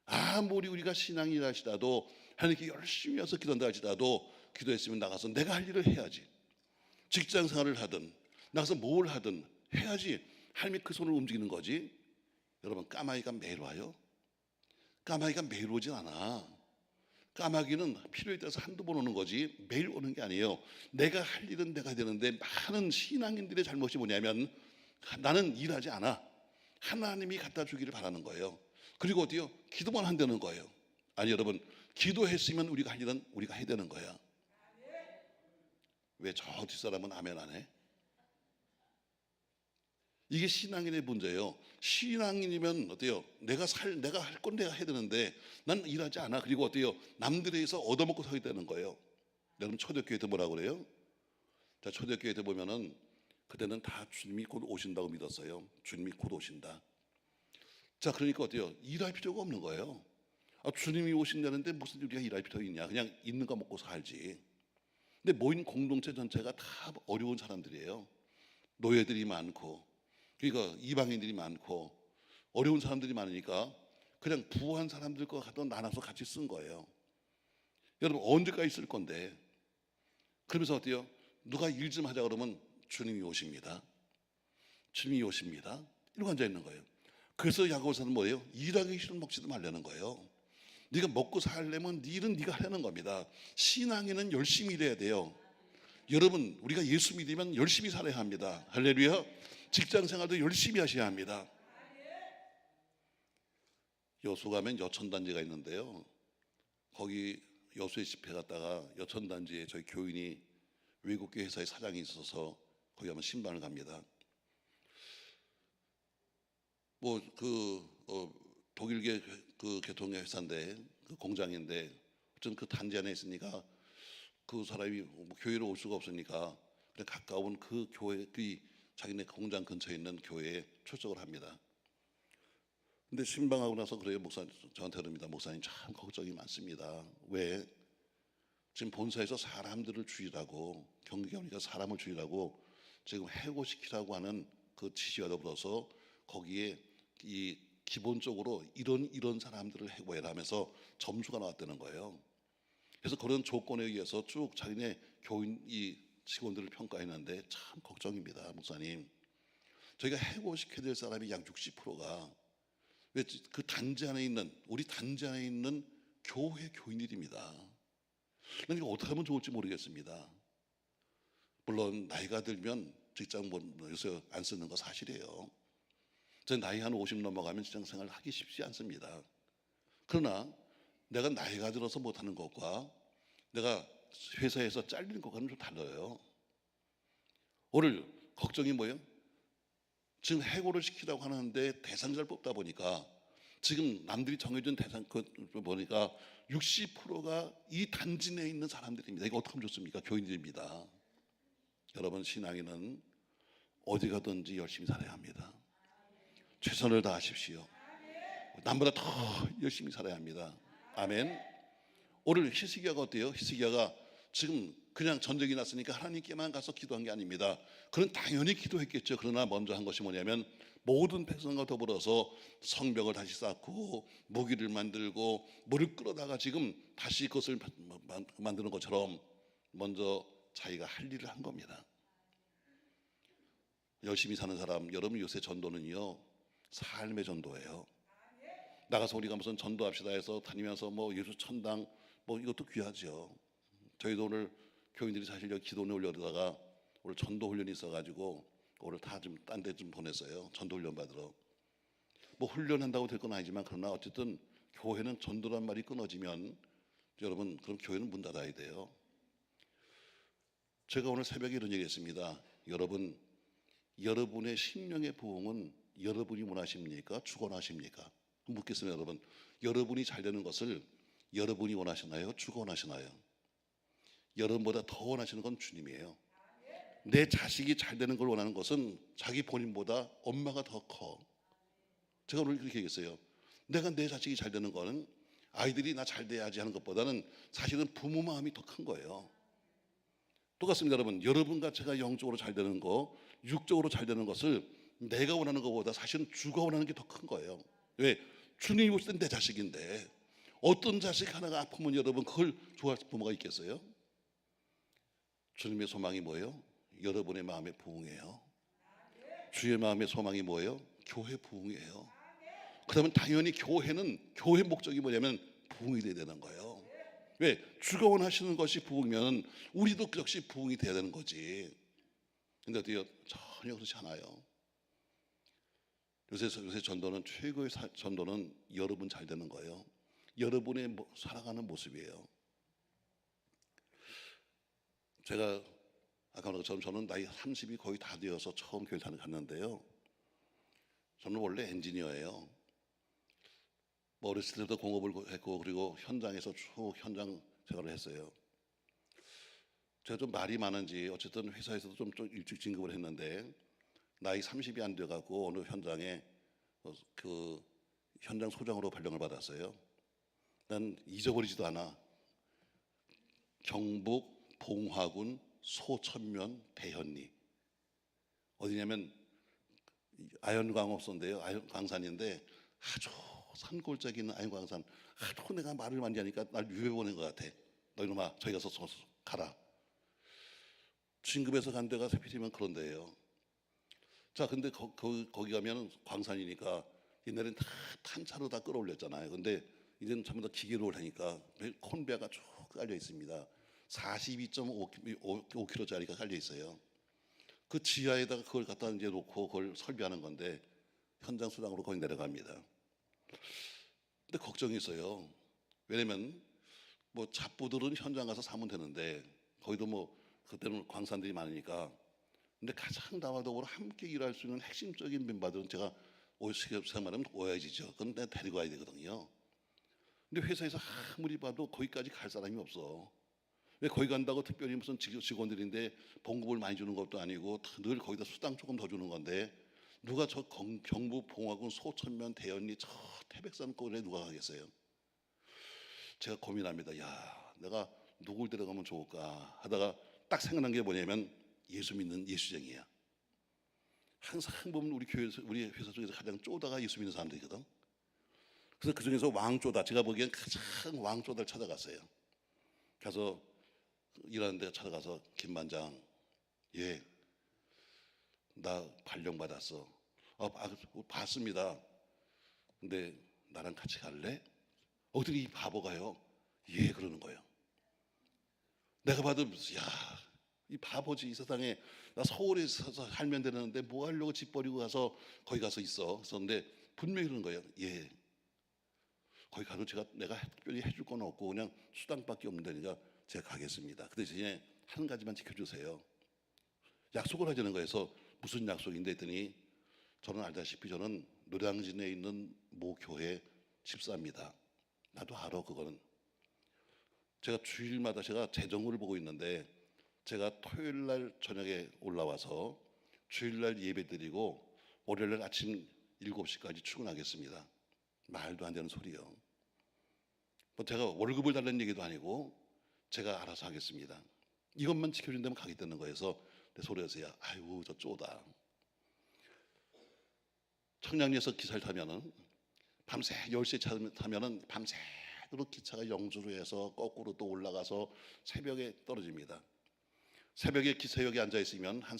아무리 우리가 신앙이라 할지라도 하나님께 열심히 와서 기도한다 할지라도 기도했으면 나가서 내가 할 일을 해야지. 직장 생활을 하든 나가서 뭘 하든 해야지. 하나님이 그 손을 움직이는 거지. 여러분, 까마귀가 매일 와요? 까마귀가 매일 오진 않아. 까마귀는 필요에 따라서 한두 번 오는 거지 매일 오는 게 아니에요. 내가 할 일은 내가 되는데 많은 신앙인들의 잘못이 뭐냐면 나는 일하지 않아. 하나님이 갖다 주기를 바라는 거예요. 그리고 어디요? 기도만 한다는 거예요. 아니 여러분, 기도했으면 우리가 할 일은 우리가 해야 되는 거야. 왜 저 뒷사람은 아멘 안 해? 이게 신앙인의 문제예요. 신앙인이면 어때요? 내가 할 건 내가 해야 되는데 난 일하지 않아. 그리고 어때요? 남들에 의해서 얻어먹고 서야 되는 거예요. 여러분, 초대교회 때 뭐라고 그래요? 자, 초대교회 때 보면은 그때는 다 주님이 곧 오신다고 믿었어요. 주님이 곧 오신다. 자, 그러니까 어때요? 일할 필요가 없는 거예요. 주님이 오신다는데 무슨 우리가 일할 필요가 있냐? 그냥 있는 거 먹고 살지. 근데 모인 공동체 전체가 다 어려운 사람들이에요. 노예들이 많고, 그러니까 이방인들이 많고 어려운 사람들이 많으니까 그냥 부한 사람들 거 갖다 나눠서 같이 쓴 거예요. 여러분, 언제까지 쓸 건데? 그러면서 어때요? 누가 일 좀 하자 그러면 주님이 오십니다. 주님이 오십니다. 이러고 앉아 있는 거예요. 그래서 야고보서는 뭐예요? 일하기 싫으면 먹지도 말라는 거예요. 네가 먹고 살려면 네 일은 네가 하려는 겁니다. 신앙인은 열심히 일해야 돼요. 여러분, 우리가 예수 믿으면 열심히 살아야 합니다. 할렐루야. 직장 생활도 열심히 하셔야 합니다. 여수 가면 여천단지가 있는데요. 거기 여수에 집회 갔다가 여천단지에 저희 교인이 외국계 회사의 사장이 있어서 거기 가면 신방을 갑니다. 독일계 그 교통회사인데 그 공장인데 어쨌든 그 단지 안에 있으니까 그 사람이 교회로 올 수가 없으니까 그냥 가까운 그 교회 자기네 공장 근처에 있는 교회에 출석을 합니다. 근데 신방하고 나서 그래요. 목사님 저한테 그럽니다. 목사님 참 걱정이 많습니다. 왜? 지금 본사에서 사람들을 죽이라고, 경기가 오니까 사람을 죽이라고 지금 해고시키라고 하는 그 지시와 더불어서 거기에 이 기본적으로 이런 사람들을 해고해라 하면서 점수가 나왔다는 거예요. 그래서 그런 조건에 의해서 쭉 자기네 교인 이 직원들을 평가했는데 참 걱정입니다, 목사님. 저희가 해고시켜야 될 사람이 약 60%가 왜 그 단지 안에 있는 우리 단지 안에 있는 교회 교인들입니다. 그러니까 어떻게 하면 좋을지 모르겠습니다. 물론 나이가 들면 직장 요새 안 쓰는 거 사실이에요. 제 나이 한 50 넘어가면 직장 생활 하기 쉽지 않습니다. 그러나 내가 나이가 들어서 못하는 것과 내가 회사에서 잘리는 것과는 좀 달라요. 오늘 걱정이 뭐예요? 지금 해고를 시키라고 하는데 대상자를 뽑다 보니까 지금 남들이 정해준 대상 보니까 60%가 이 단지 내에 있는 사람들입니다. 이거 어떻게 하면 좋습니까? 교인들입니다. 여러분, 신앙인은 어디 가든지 열심히 살아야 합니다. 최선을 다하십시오. 남보다 더 열심히 살아야 합니다. 아멘. 오늘 히스기야가 어때요? 히스기야가 지금 그냥 전쟁이 났으니까 하나님께만 가서 기도한 게 아닙니다. 그는 당연히 기도했겠죠. 그러나 먼저 한 것이 뭐냐면 모든 백성과 더불어서 성벽을 다시 쌓고 무기를 만들고 물을 끌어다가 지금 다시 그것을 만드는 것처럼 먼저 자기가 할 일을 한 겁니다. 열심히 사는 사람, 여러분 요새 전도는요 삶의 전도예요. 나가서 우리가 무슨 전도합시다 해서 다니면서 뭐 예수 천당 뭐 이것도 귀하죠. 저희도 오늘 교인들이 사실 여기 기도원에 올려다가 오늘 전도 훈련이 있어가지고 오늘 다 좀 딴 데 좀 보냈어요. 전도 훈련 받으러. 뭐 훈련한다고 될 건 아니지만 그러나 어쨌든 교회는 전도란 말이 끊어지면 여러분 그럼 교회는 문 닫아야 돼요. 제가 오늘 새벽에 이런 얘기했습니다. 여러분의 심령의 부흥은 여러분이 원하십니까? 축원하십니까? 묻겠습니다, 여러분. 여러분이 잘 되는 것을 여러분이 원하시나요? 축원하시나요? 여러분보다 더 원하시는 건 주님이에요. 내 자식이 잘 되는 걸 원하는 것은 자기 본인보다 엄마가 더 커. 제가 오늘 그렇게 얘기했어요. 내가 내 자식이 잘 되는 거는 아이들이 나 잘 돼야지 하는 것보다는 사실은 부모 마음이 더 큰 거예요. 똑같습니다, 여러분. 여러분과 제가 영적으로 잘 되는 거, 육적으로 잘 되는 것을 내가 원하는 것보다 사실은 주가 원하는 게 더 큰 거예요. 왜? 주님이 보실 땐 내 자식인데 어떤 자식 하나가 아프면 여러분 그걸 좋아할 부모가 있겠어요? 주님의 소망이 뭐예요? 여러분의 마음의 부흥이에요. 주의 마음의 소망이 뭐예요? 교회 부흥이에요. 그러면 당연히 교회 목적이 뭐냐면 부흥이 돼야 되는 거예요. 왜? 주가 원하시는 것이 부흥이면 우리도 역시 부흥이 돼야 되는 거지. 근데 어때요? 전혀 그렇지 않아요. 요새 전도는 최고의 전도는 여러분 잘 되는 거예요. 여러분의 살아가는 모습이에요. 제가 아까 말한 저는 나이 30이 거의 다 되어서 처음 교회 갔는데요. 저는 원래 엔지니어예요. 뭐 어렸을 때부터 공업을 했고 그리고 현장에서 쭉 현장 생활을 했어요. 제가 좀 말이 많은지 어쨌든 회사에서도 좀 일찍 진급을 했는데 나이 30이 안 돼가고 어느 현장에 그 현장 소장으로 발령을 받았어요. 난 잊어버리지도 않아. 경북 봉화군 소천면 대현리 어디냐면 아연광업소인데요. 아연광산인데 아주 산골짜기 있는 아연광산. 하도 내가 말을 많이 하니까 날 유해 보낸 것 같아. 너 이놈아 저기 가서 가라. 진급해서 간 데가 세피리면 그런 데예요. 자, 근데 거기 가면 광산이니까 옛날엔 다 탄차로 다 끌어올렸잖아요. 근데 이제는 전부 다 기계로 하니까 콘베가 쭉 깔려 있습니다. 42.5kg짜리가 깔려 있어요. 그 지하에다가 그걸 갖다 이제 놓고 그걸 설비하는 건데 현장 수당으로 거기 내려갑니다. 근데 걱정이 있어요. 왜냐면 뭐 잡부들은 현장 가서 사면 되는데 거기도 뭐 그때는 광산들이 많으니까. 근데 가장 나와 더불어 함께 일할 수 있는 핵심적인 멤버들은 제가 생각하면 오야지죠. 그건 내가 데리고 가야 되거든요. 근데 회사에서 아무리 봐도 거기까지 갈 사람이 없어. 왜 거기 간다고 특별히 무슨 직원들인데 봉급을 많이 주는 것도 아니고 늘 거기다 수당 조금 더 주는 건데 누가 저 경북 봉화군 소천면 대연리 저 태백산 꼴에 누가 가겠어요? 제가 고민합니다. 야, 내가 누굴 데려가면 좋을까 하다가 딱 생각난 게 뭐냐면 예수 믿는 예수쟁이야. 항상 보면 우리 회사 중에서 가장 쪼다가 예수 믿는 사람들이거든. 그래서 그 중에서 왕쪼다, 제가 보기엔 가장 왕쪼다를 찾아갔어요. 가서 일하는 데 찾아가서 김반장, 예, 나 발령 받았어. 봤습니다. 근데 나랑 같이 갈래? 어떻게 이 바보가요? 예, 그러는 거예요. 내가 봐도 야, 이 바보지. 이 세상에 나 서울에 서서 살면 되는데 뭐 하려고 집 버리고 가서 거기 가서 있어. 그런데 분명히 그러는 거예요. 예, 거기 가도 내가 특별히 해줄 건 없고 그냥 수당밖에 없는데니까 제가 가겠습니다. 그 대신에 한 가지만 지켜주세요. 약속을 하자는 거에서 무슨 약속인데 했더니 저는 알다시피 저는 노량진에 있는 모 교회 집사입니다. 나도 알아 그거는. 제가 주일마다 제가 재정을 보고 있는데 제가 토요일 날 저녁에 올라와서 주일 날 예배 드리고 월요일 날 아침 7시까지 출근하겠습니다. 말도 안 되는 소리요. 뭐 제가 월급을 달라는 얘기도 아니고 제가 알아서 하겠습니다. 이것만 지켜준다면 가겠다는 거여서 내 소리에서야 아이고 저 쪼다. 청량리에서 기차를 타면은 밤새 10시에 타면은 밤새도록 기차가 영주로 해서 거꾸로 또 올라가서 새벽에 떨어집니다. 새벽에 기차역에 앉아 있으면 한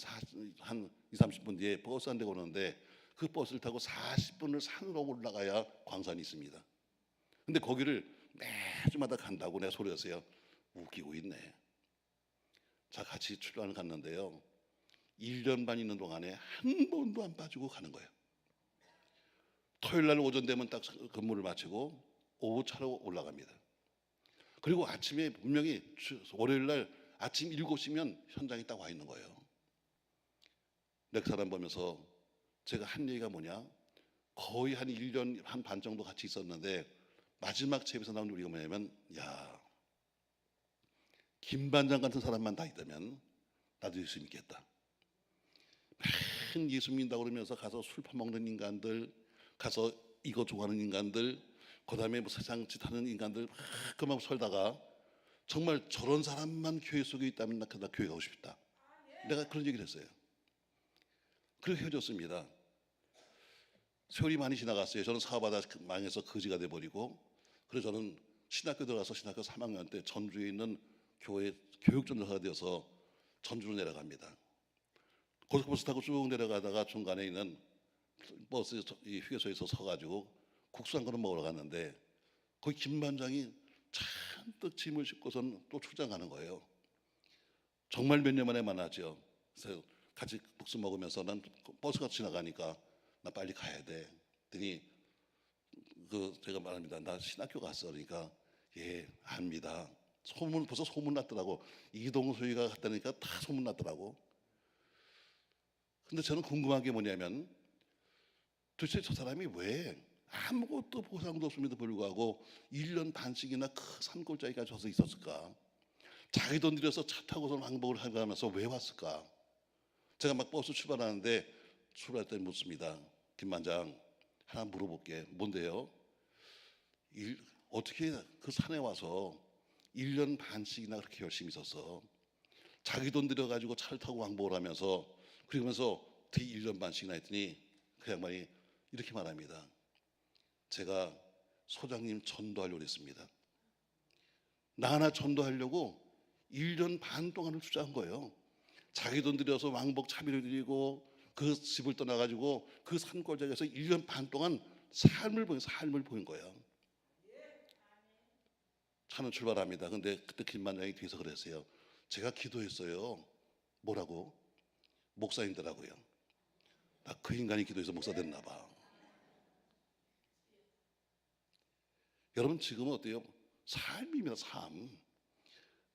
2, 30분 뒤에 버스 한 대가 오는데 그 버스를 타고 40분을 산으로 올라가야 광산이 있습니다. 근데 거기를 매주마다 간다고 내가 소리였어요. 웃기고 있네. 자, 같이 출발을 갔는데요. 1년 반 있는 동안에 한 번도 안 빠지고 가는 거예요. 토요일 날 오전 되면 딱 근무를 마치고 오후 차로 올라갑니다. 그리고 아침에 분명히 월요일 날 아침 7시면 현장에 딱 와 있는 거예요. 내가 그 사람 보면서 제가 한 얘기가 뭐냐, 거의 한 1년 한 반 정도 같이 있었는데 마지막 집에서 나온 우리가 뭐냐면, 야, 김반장 같은 사람만 다 있다면 나도 예수 믿겠다. 맨 예수 믿는다고 그러면서 가서 술 퍼먹는 인간들, 가서 이거 좋아하는 인간들, 그 다음에 뭐 세상 짓 하는 인간들 그만 설다가 정말 저런 사람만 교회 속에 있다면 나 교회 가고 싶다. 내가 그런 얘기를 했어요. 그렇게 헤어졌습니다. 세월이 많이 지나갔어요. 저는 사업하다 망해서 거지가 돼버리고, 그래서 저는 신학교 들어가서 신학교 3학년 때 전주에 있는 교회 교육전도사가 되어서 전주로 내려갑니다. 고속버스 타고 쭉 내려가다가 중간에 있는 버스 이 휴게소에서 서가지고 국수 한 그릇 먹으러 갔는데 거기 김반장이 잔뜩 짐을 싣고선 또 출장가는 거예요. 정말 몇 년 만에 만나죠. 그래서 같이 국수 먹으면서 난 버스가 지나가니까 나 빨리 가야 돼. 그랬더니 제가 말합니다. 나 신학교 갔어. 그러니까 예, 압니다. 벌써 소문 났더라고. 이동수이가 갔다니까 다 소문 났더라고. 근데 저는 궁금한 게 뭐냐면 도대체 저 사람이 왜 아무것도 보상도 없음에도 불구하고 1년 반씩이나 그 산골짜기까지 와서 있었을까? 자기 돈 들여서 차 타고서 왕복을 하면서 왜 왔을까? 제가 막 버스 출발하는데 출발할 때 묻습니다. 김반장, 하나 물어볼게. 뭔데요? 어떻게 그 산에 와서 1년 반씩이나 그렇게 열심히 있었어? 자기 돈 들여가지고 차를 타고 왕복을 하면서 그러면서 어떻게 1년 반씩이나 했더니 그 양반이 이렇게 말합니다. 제가 소장님 전도하려고 했습니다. 나 하나 전도하려고 1년 반 동안을 투자한 거예요. 자기 돈 들여서 왕복 차비를 드리고 그 집을 떠나가지고 그 산골짜기에서 1년 반 동안 삶을 보인 거예요. 차는 출발합니다. 근데 그때 김반장이 뒤에서 그랬어요. 제가 기도했어요. 뭐라고? 목사님들하고요. 나 그 인간이 기도해서 목사 됐나 봐. 여러분 지금은 어때요? 삶입니다. 삶.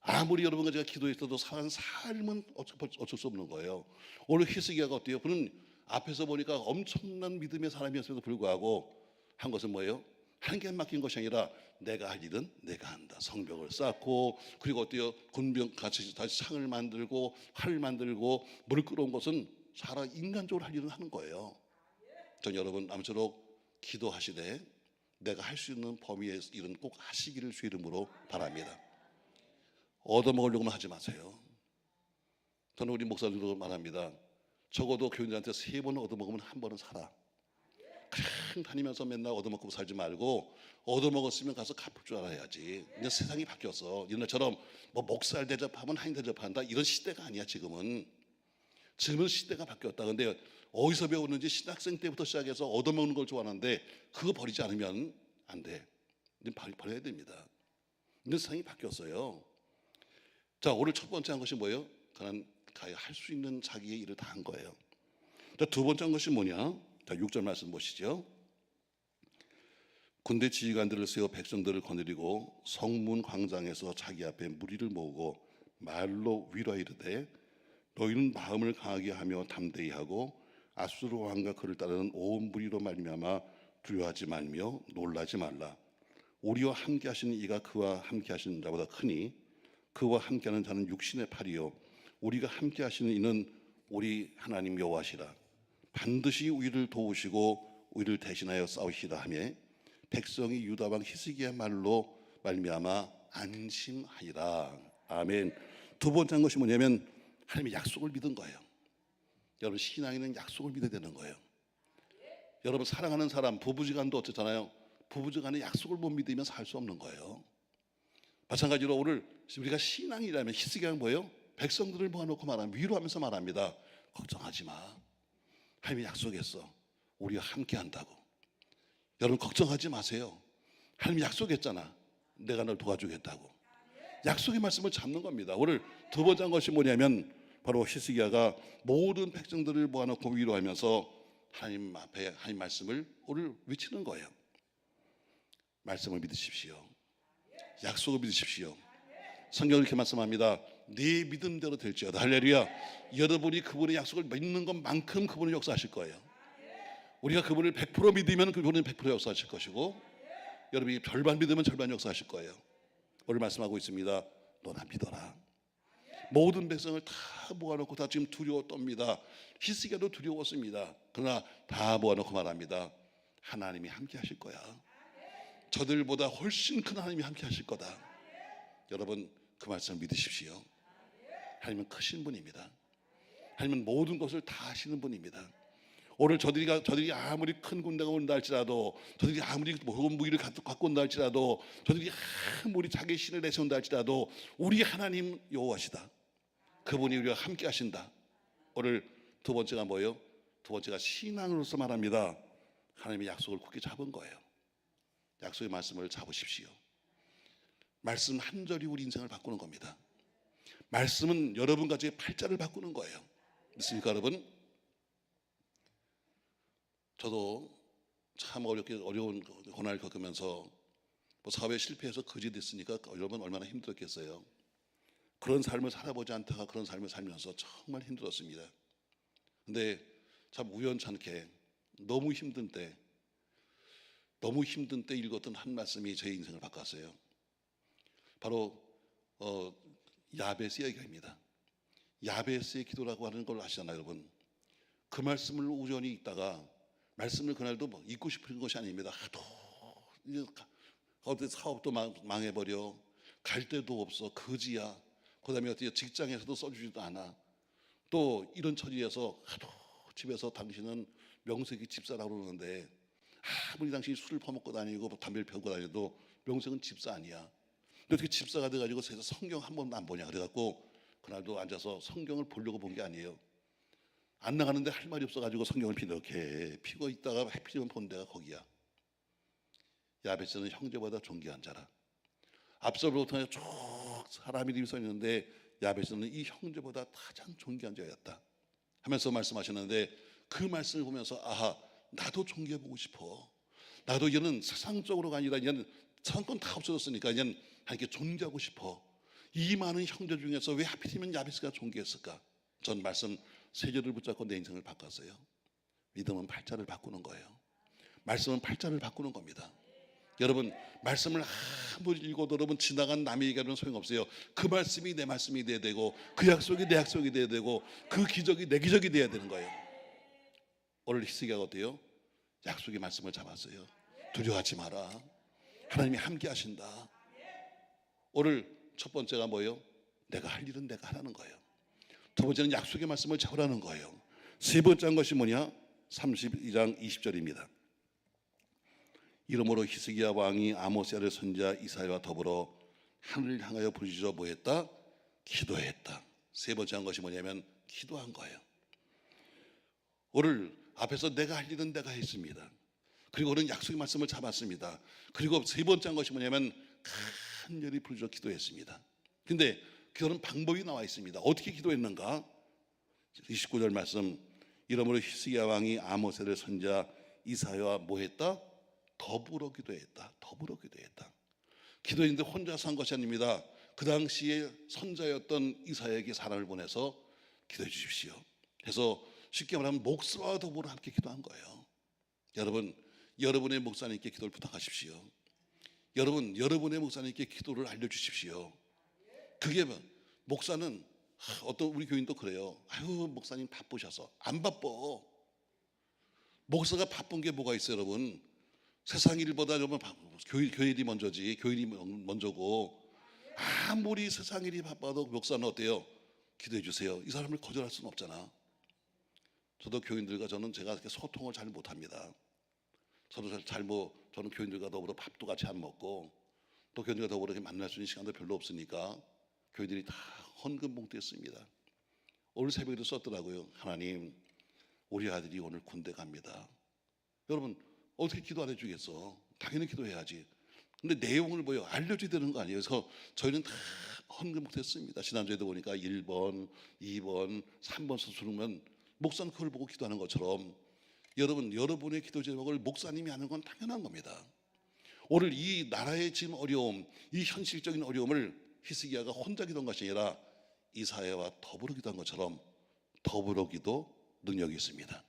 아무리 여러분과 제가 기도했어도 사는 삶은 어쩔 수 없는 거예요. 오늘 히스기야가 어때요? 그는 앞에서 보니까 엄청난 믿음의 사람이었음에도 불구하고 한 것은 뭐예요? 하나님께 맡긴 것이 아니라 내가 할 일은 내가 한다. 성벽을 쌓고 그리고 어때요? 군병 같이 다시 창을 만들고 활을 만들고 물을 끌어온 것은 사람 인간적으로 할 일은 하는 거예요. 전 여러분 아무쪼록 기도하시되 내가 할 수 있는 범위의 일은 꼭 하시기를 주 이름으로 바랍니다. 얻어먹으려고만 하지 마세요. 저는 우리 목사들도 말합니다. 적어도 교인들한테 3번 얻어먹으면 1번은 살아. 그냥 다니면서 맨날 얻어먹고 살지 말고 얻어먹었으면 가서 갚을 줄 알아야지. 이제 세상이 바뀌었어. 옛날처럼 뭐 목살 대접하면 하인 대접한다 이런 시대가 아니야. 지금은 시대가 바뀌었다. 근데 어디서 배우는지 신학생 때부터 시작해서 얻어먹는 걸 좋아하는데 그거 버리지 않으면 안 돼. 이제 버려야 됩니다. 근데 세상이 바뀌었어요. 자, 오늘 첫 번째 한 것이 뭐예요? 그는 할 수 있는 자기의 일을 다 한 거예요. 자, 두 번째 한 것이 뭐냐? 자, 6절 말씀 보시죠. 군대 지휘관들을 세워 백성들을 거느리고 성문 광장에서 자기 앞에 무리를 모으고 말로 위로하여 이르되 너희는 마음을 강하게 하며 담대히 하고 아수르 왕과 그를 따르는 온 무리로 말미암아 두려워하지 말며 놀라지 말라. 우리와 함께 하시는 이가 그와 함께 하시는 자보다 크니 그와 함께하는 자는 육신의 팔이요 우리가 함께 하시는 이는 우리 하나님 여호와시라. 반드시 우리를 도우시고 우리를 대신하여 싸우시라 하며 백성이 유다 왕 히스기야 말로 말미암아 안심하리라. 아멘. 두 번째 한 것이 뭐냐면 하나님의 약속을 믿은 거예요. 여러분, 신앙인은 약속을 믿어야 되는 거예요. 여러분, 사랑하는 사람 부부지간도 어쨌잖아요. 부부지간에 약속을 못 믿으면 살 수 없는 거예요. 마찬가지로 오늘 우리가 신앙이라면 히스기야는 뭐예요? 백성들을 모아놓고 말하면 위로하면서 말합니다. 걱정하지 마. 하나님이 약속했어. 우리가 함께 한다고. 여러분, 걱정하지 마세요. 하나님이 약속했잖아. 내가 널 도와주겠다고. 약속의 말씀을 잡는 겁니다. 오늘 두 번째 한 것이 뭐냐면 바로 히스기야가 모든 백성들을 모아놓고 위로하면서 하나님 앞에 하나님 말씀을 오늘 외치는 거예요. 말씀을 믿으십시오. 약속을 믿으십시오. 성경은 이렇게 말씀합니다. 네 믿음대로 될지어다. 할렐루야. 여러분이 그분의 약속을 믿는 것만큼 그분은 역사하실 거예요. 우리가 그분을 100% 믿으면 그분은 100% 역사하실 것이고 여러분이 절반 믿으면 절반 역사하실 거예요. 오늘 말씀하고 있습니다. 너나 믿어라. 모든 백성을 다 모아놓고 다 지금 두려워 떱니다. 히스기야도 두려웠습니다. 그러나 다 모아놓고 말합니다. 하나님이 함께 하실 거야. 저들보다 훨씬 큰 하나님이 함께 하실 거다. 여러분, 그 말씀을 믿으십시오. 하나님은 크신 분입니다. 하나님은 모든 것을 다 하시는 분입니다. 오늘 저들이 아무리 큰 군대가 온다 할지라도, 저들이 아무리 무기를 갖고 온다 할지라도, 저들이 아무리 자기 신을 내세운다 할지라도 우리 하나님 여호와시다. 그분이 우리와 함께 하신다. 오늘 두 번째가 뭐예요? 두 번째가 신앙으로서 말합니다. 하나님의 약속을 굳게 잡은 거예요. 약속의 말씀을 잡으십시오. 말씀 한 절이 우리 인생을 바꾸는 겁니다. 말씀은 여러분 가지의 팔자를 바꾸는 거예요. 믿습니까, 여러분? 저도 참 어려운 고난을 겪으면서 사업에 실패해서 거지 됐으니까 여러분 얼마나 힘들었겠어요. 그런 삶을 살아보지 않다가 그런 삶을 살면서 정말 힘들었습니다. 근데 참 우연찮게 너무 힘든 때 읽었던 한 말씀이 제 인생을 바꿨어요. 바로 야베스의 기도입니다. 야베스의 기도라고 하는 걸 아시잖아요, 여러분. 그 말씀을 우연히 읽다가 말씀을 그날도 읽고 싶은 것이 아닙니다. 하도 어디 사업도 망해버려, 갈 데도 없어, 거지야. 그다음에 어떻게 직장에서도 써주지도 않아. 또 이런 처지에서 하도 집에서 당신은 명색이 집사라고 그러는데 아무리 당신이 술을 퍼먹고 다니고 담배를 피우고 다녀도 명색은 집사 아니야. 근데 어떻게 집사가 돼가지고 세상 성경 한 번도 안 보냐. 그래갖고 그날도 앉아서 성경을 보려고 본 게 아니에요. 안 나가는데 할 말이 없어가지고 성경을 이렇게 피고 있다가 해피지만 본 데가 거기야. 야베스는 형제보다 존귀한 자라. 앞서부터 쭉 사람이 이름이 써 있는데 야베스는 이 형제보다 가장 존귀한 자였다 하면서 말씀하셨는데, 그 말씀을 보면서 아하, 나도 존귀해보고 싶어. 나도 이제는 세상적으로가 아니라 이제는 상권 다 없어졌으니까 이제는 하나님께 존귀하고 싶어. 이 많은 형제 중에서 왜 하필이면 야베스가 존귀했을까? 전 말씀 세 절을 붙잡고 내 인생을 바꿨어요. 믿음은 팔자를 바꾸는 거예요. 말씀은 팔자를 바꾸는 겁니다. 여러분, 말씀을 아무리 읽어도 여러분 지나간 남의 얘기하면 소용없어요. 그 말씀이 내 말씀이 돼야 되고, 그 약속이 내 약속이 돼야 되고, 그 기적이 내 기적이 돼야 되는 거예요. 오늘 히스기야가 어때요? 약속의 말씀을 잡았어요. 두려워하지 마라. 하나님이 함께 하신다. 오늘 첫 번째가 뭐예요? 내가 할 일은 내가 하라는 거예요. 두 번째는 약속의 말씀을 잡으라는 거예요. 세 번째 한 것이 뭐냐? 32장 20절입니다. 이러므로 히스기야 왕이 아모스의 선지자 이사야와 더불어 하늘을 향하여 부르짖어 뭐했다? 기도했다. 세 번째 한 것이 뭐냐면 기도한 거예요. 오늘 앞에서 내가 할 일은 내가 했습니다. 그리고 오늘 약속의 말씀을 잡았습니다. 그리고 세 번째 한 것이 뭐냐면 간절히 부르짖어 기도했습니다. 근데 기도는 방법이 나와 있습니다. 어떻게 기도했는가? 29절 말씀, 이러므로 히스기야 왕이 아모스의 선지자 이사야와 뭐했다? 더불어 기도했다. 더불어 기도했다. 기도했는데 혼자서 한 것이 아닙니다. 그 당시에 선자였던 이사야에게 사람을 보내서 기도해 주십시오. 그래서 쉽게 말하면 목사와 더불어 함께 기도한 거예요. 여러분, 여러분의 목사님께 기도를 부탁하십시오. 여러분, 여러분의 목사님께 기도를 알려주십시오. 그게 목사는 어떤 우리 교인도 그래요. 아유, 목사님 바쁘셔서. 안 바빠. 목사가 바쁜 게 뭐가 있어요, 여러분? 세상 일보다 여러분 교회 일이 먼저지. 교인이 먼저고, 아무리 세상 일이 바빠도 목사는 어때요? 기도해 주세요. 이 사람을 거절할 수는 없잖아. 저도 교인들과 제가 이렇게 소통을 잘 못합니다. 저는 교인들과 더불어 밥도 같이 안 먹고, 또 교인들과 더불어 이렇게 만날 수 있는 시간도 별로 없으니까 교인들이 다 헌금 봉투에 씁니다. 오늘 새벽에도 썼더라고요. 하나님, 우리 아들이 오늘 군대 갑니다. 여러분, 어떻게 기도 안 해주겠어? 당연히 기도해야지. 근데 내용을 알려줘야 되는 거 아니에요? 그래서 저희는 다 헌금 봉투에 씁니다. 지난주에도 보니까 1번, 2번, 3번 써주면 목사는 그걸 보고 기도하는 것처럼 여러분, 여러분의 기도 제목을 목사님이 하는 건 당연한 겁니다. 오늘 이 나라의 지금 어려움, 이 현실적인 어려움을 히스기야가 혼자 기도한 것이 아니라 이사야와 더불어 기도한 것처럼 더불어 기도 능력이 있습니다.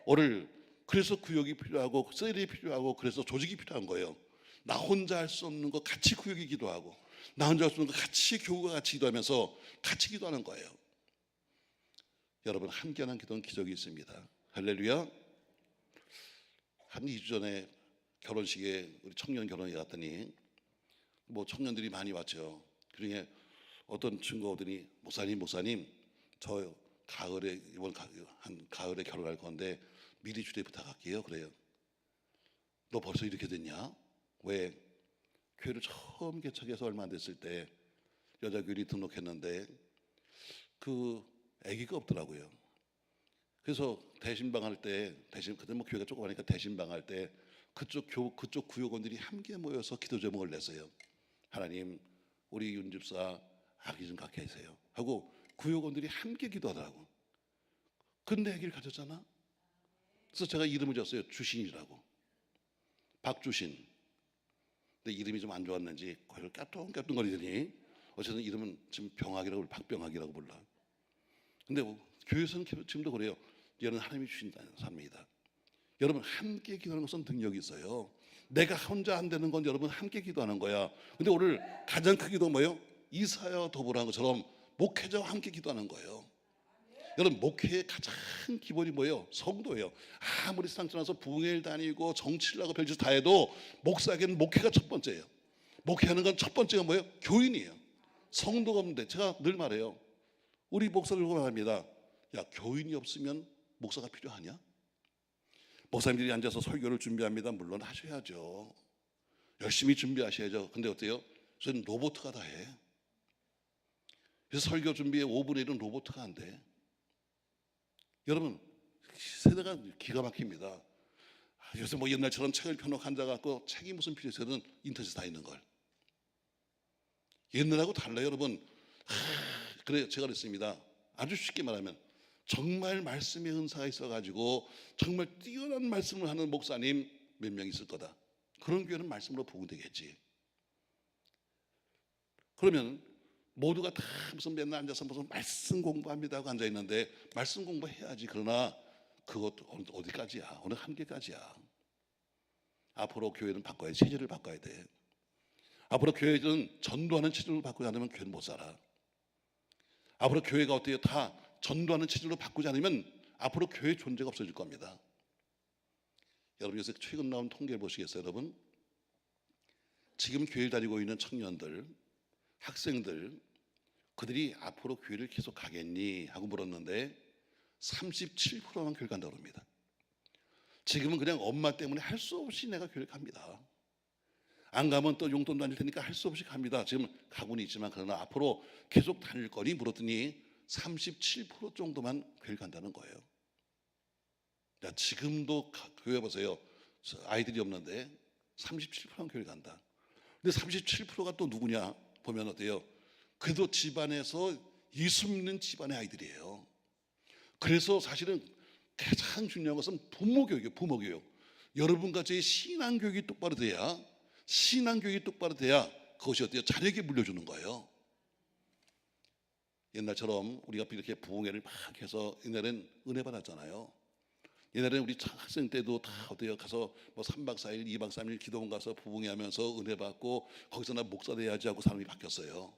오늘 그래서 구역이 필요하고 셀이 필요하고 그래서 조직이 필요한 거예요. 나 혼자 할 수 없는 거 같이 구역이 기도하고, 나 혼자 할 수 없는 거 같이 교우가 같이 기도하면서 같이 기도하는 거예요. 여러분, 함께하는 기도는 기적이 있습니다. 할렐루야. 한 2주 전에 결혼식에 우리 청년 결혼에 갔더니 청년들이 많이 왔죠. 그중에 어떤 친구들이 목사님 저 가을에 한 가을에 결혼할 건데 미리 주례 부탁할게요. 그래요. 너 벌써 이렇게 됐냐? 왜? 교회를 처음 개척해서 얼마 안 됐을 때 여자 교인이 등록했는데 그 아기가 없더라고요. 그래서 대신방 할 때 그때 교회가 조그마하니까 대신방 할 때 그쪽 구역원들이 함께 모여서 기도 제목을 냈어요. 하나님, 우리 윤 집사 아기 좀 갖게 해주세요 하고 구역원들이 함께 기도하더라고. 근데 아기를 가졌잖아. 그래서 제가 이름을 줬어요. 주신이라고. 박주신. 근데 이름이 좀 안 좋았는지 거기를 까뚱까뚱거리더니 어쨌든 이름은 지금 병학이라고, 박병학이라고 불러. 근데 교회에서는 지금도 그래요. 얘는 하나님이 주신 사람입니다. 여러분, 함께 기도하는 것은 능력이 있어요. 내가 혼자 안 되는 건 여러분 함께 기도하는 거야. 근데 오늘 가장 큰 기도 뭐예요? 이사야와 더불어 한 것처럼 목회자와 함께 기도하는 거예요. 여러분, 목회의 가장 기본이 뭐예요? 성도예요. 아무리 세상 떠나서 부흥회를 다니고 정치를 하고 별짓 다 해도 목사에게는 목회가 첫 번째예요. 목회하는 건 첫 번째가 뭐예요? 교인이에요. 성도가 없는데, 제가 늘 말해요. 우리 목사들 말합니다. 야, 교인이 없으면 목사가 필요하냐? 목사님들이 앉아서 설교를 준비합니다. 물론 하셔야죠. 열심히 준비하셔야죠. 근데 어때요? 저는 로봇가 다 해. 그래서 설교 준비에 5분의 1은 로봇가 안 돼. 여러분, 세대가 기가 막힙니다. 요새 옛날처럼 책을 펴놓고 앉아갖고 책이 무슨 필요 있어요? 인터넷에 다 있는 걸. 옛날하고 달라요, 여러분. 그래요, 제가 그랬습니다. 아주 쉽게 말하면 정말 말씀의 은사가 있어가지고 정말 뛰어난 말씀을 하는 목사님 몇 명 있을 거다. 그런 교회는 말씀으로 부흥되겠지. 그러면 모두가 다 무슨 맨날 앉아서 무슨 말씀 공부합니다 하고 앉아있는데, 말씀 공부해야지. 그러나 그것도 어디까지야? 어느 한계까지야. 앞으로 교회는 바꿔야 돼. 체질을 바꿔야 돼. 앞으로 교회는 전도하는 체질로 바꾸지 않으면 교회는 못 살아. 앞으로 교회가 어때요? 다 전도하는 체질로 바꾸지 않으면 앞으로 교회 존재가 없어질 겁니다. 여러분, 요새 최근 나온 통계를 보시겠어요, 여러분? 지금 교회를 다니고 있는 청년들, 학생들, 그들이 앞으로 교회를 계속 가겠니? 하고 물었는데 37%만 교회 간다고 합니다. 지금은 그냥 엄마 때문에 할 수 없이 내가 교회 갑니다. 안 가면 또 용돈도 안 줄 테니까 할 수 없이 갑니다. 지금 가고는 있지만 그러나 앞으로 계속 다닐 거니 물었더니 37% 정도만 교회 간다는 거예요. 야, 지금도 교회 보세요. 아이들이 없는데 37%만 교회 간다. 근데 37%가 또 누구냐 보면 어때요? 그래도 집안에서 예수 믿는 집안의 아이들이에요. 그래서 사실은 가장 중요한 것은 부모 교육이에요. 부모 교육. 여러분같이 신앙교육이 똑바로 돼야, 신앙교육이 똑바로 돼야 그것이 어때요? 자녀에게 물려주는 거예요. 옛날처럼 우리가 이렇게 부흥회를 막 해서 옛날엔 은혜 받았잖아요. 옛날에는 우리 학생 때도 다 어때요? 가서 뭐 3박 4일, 2박 3일 기도원 가서 부흥회 하면서 은혜 받고 거기서 나 목사 돼야지 하고 사람이 바뀌었어요.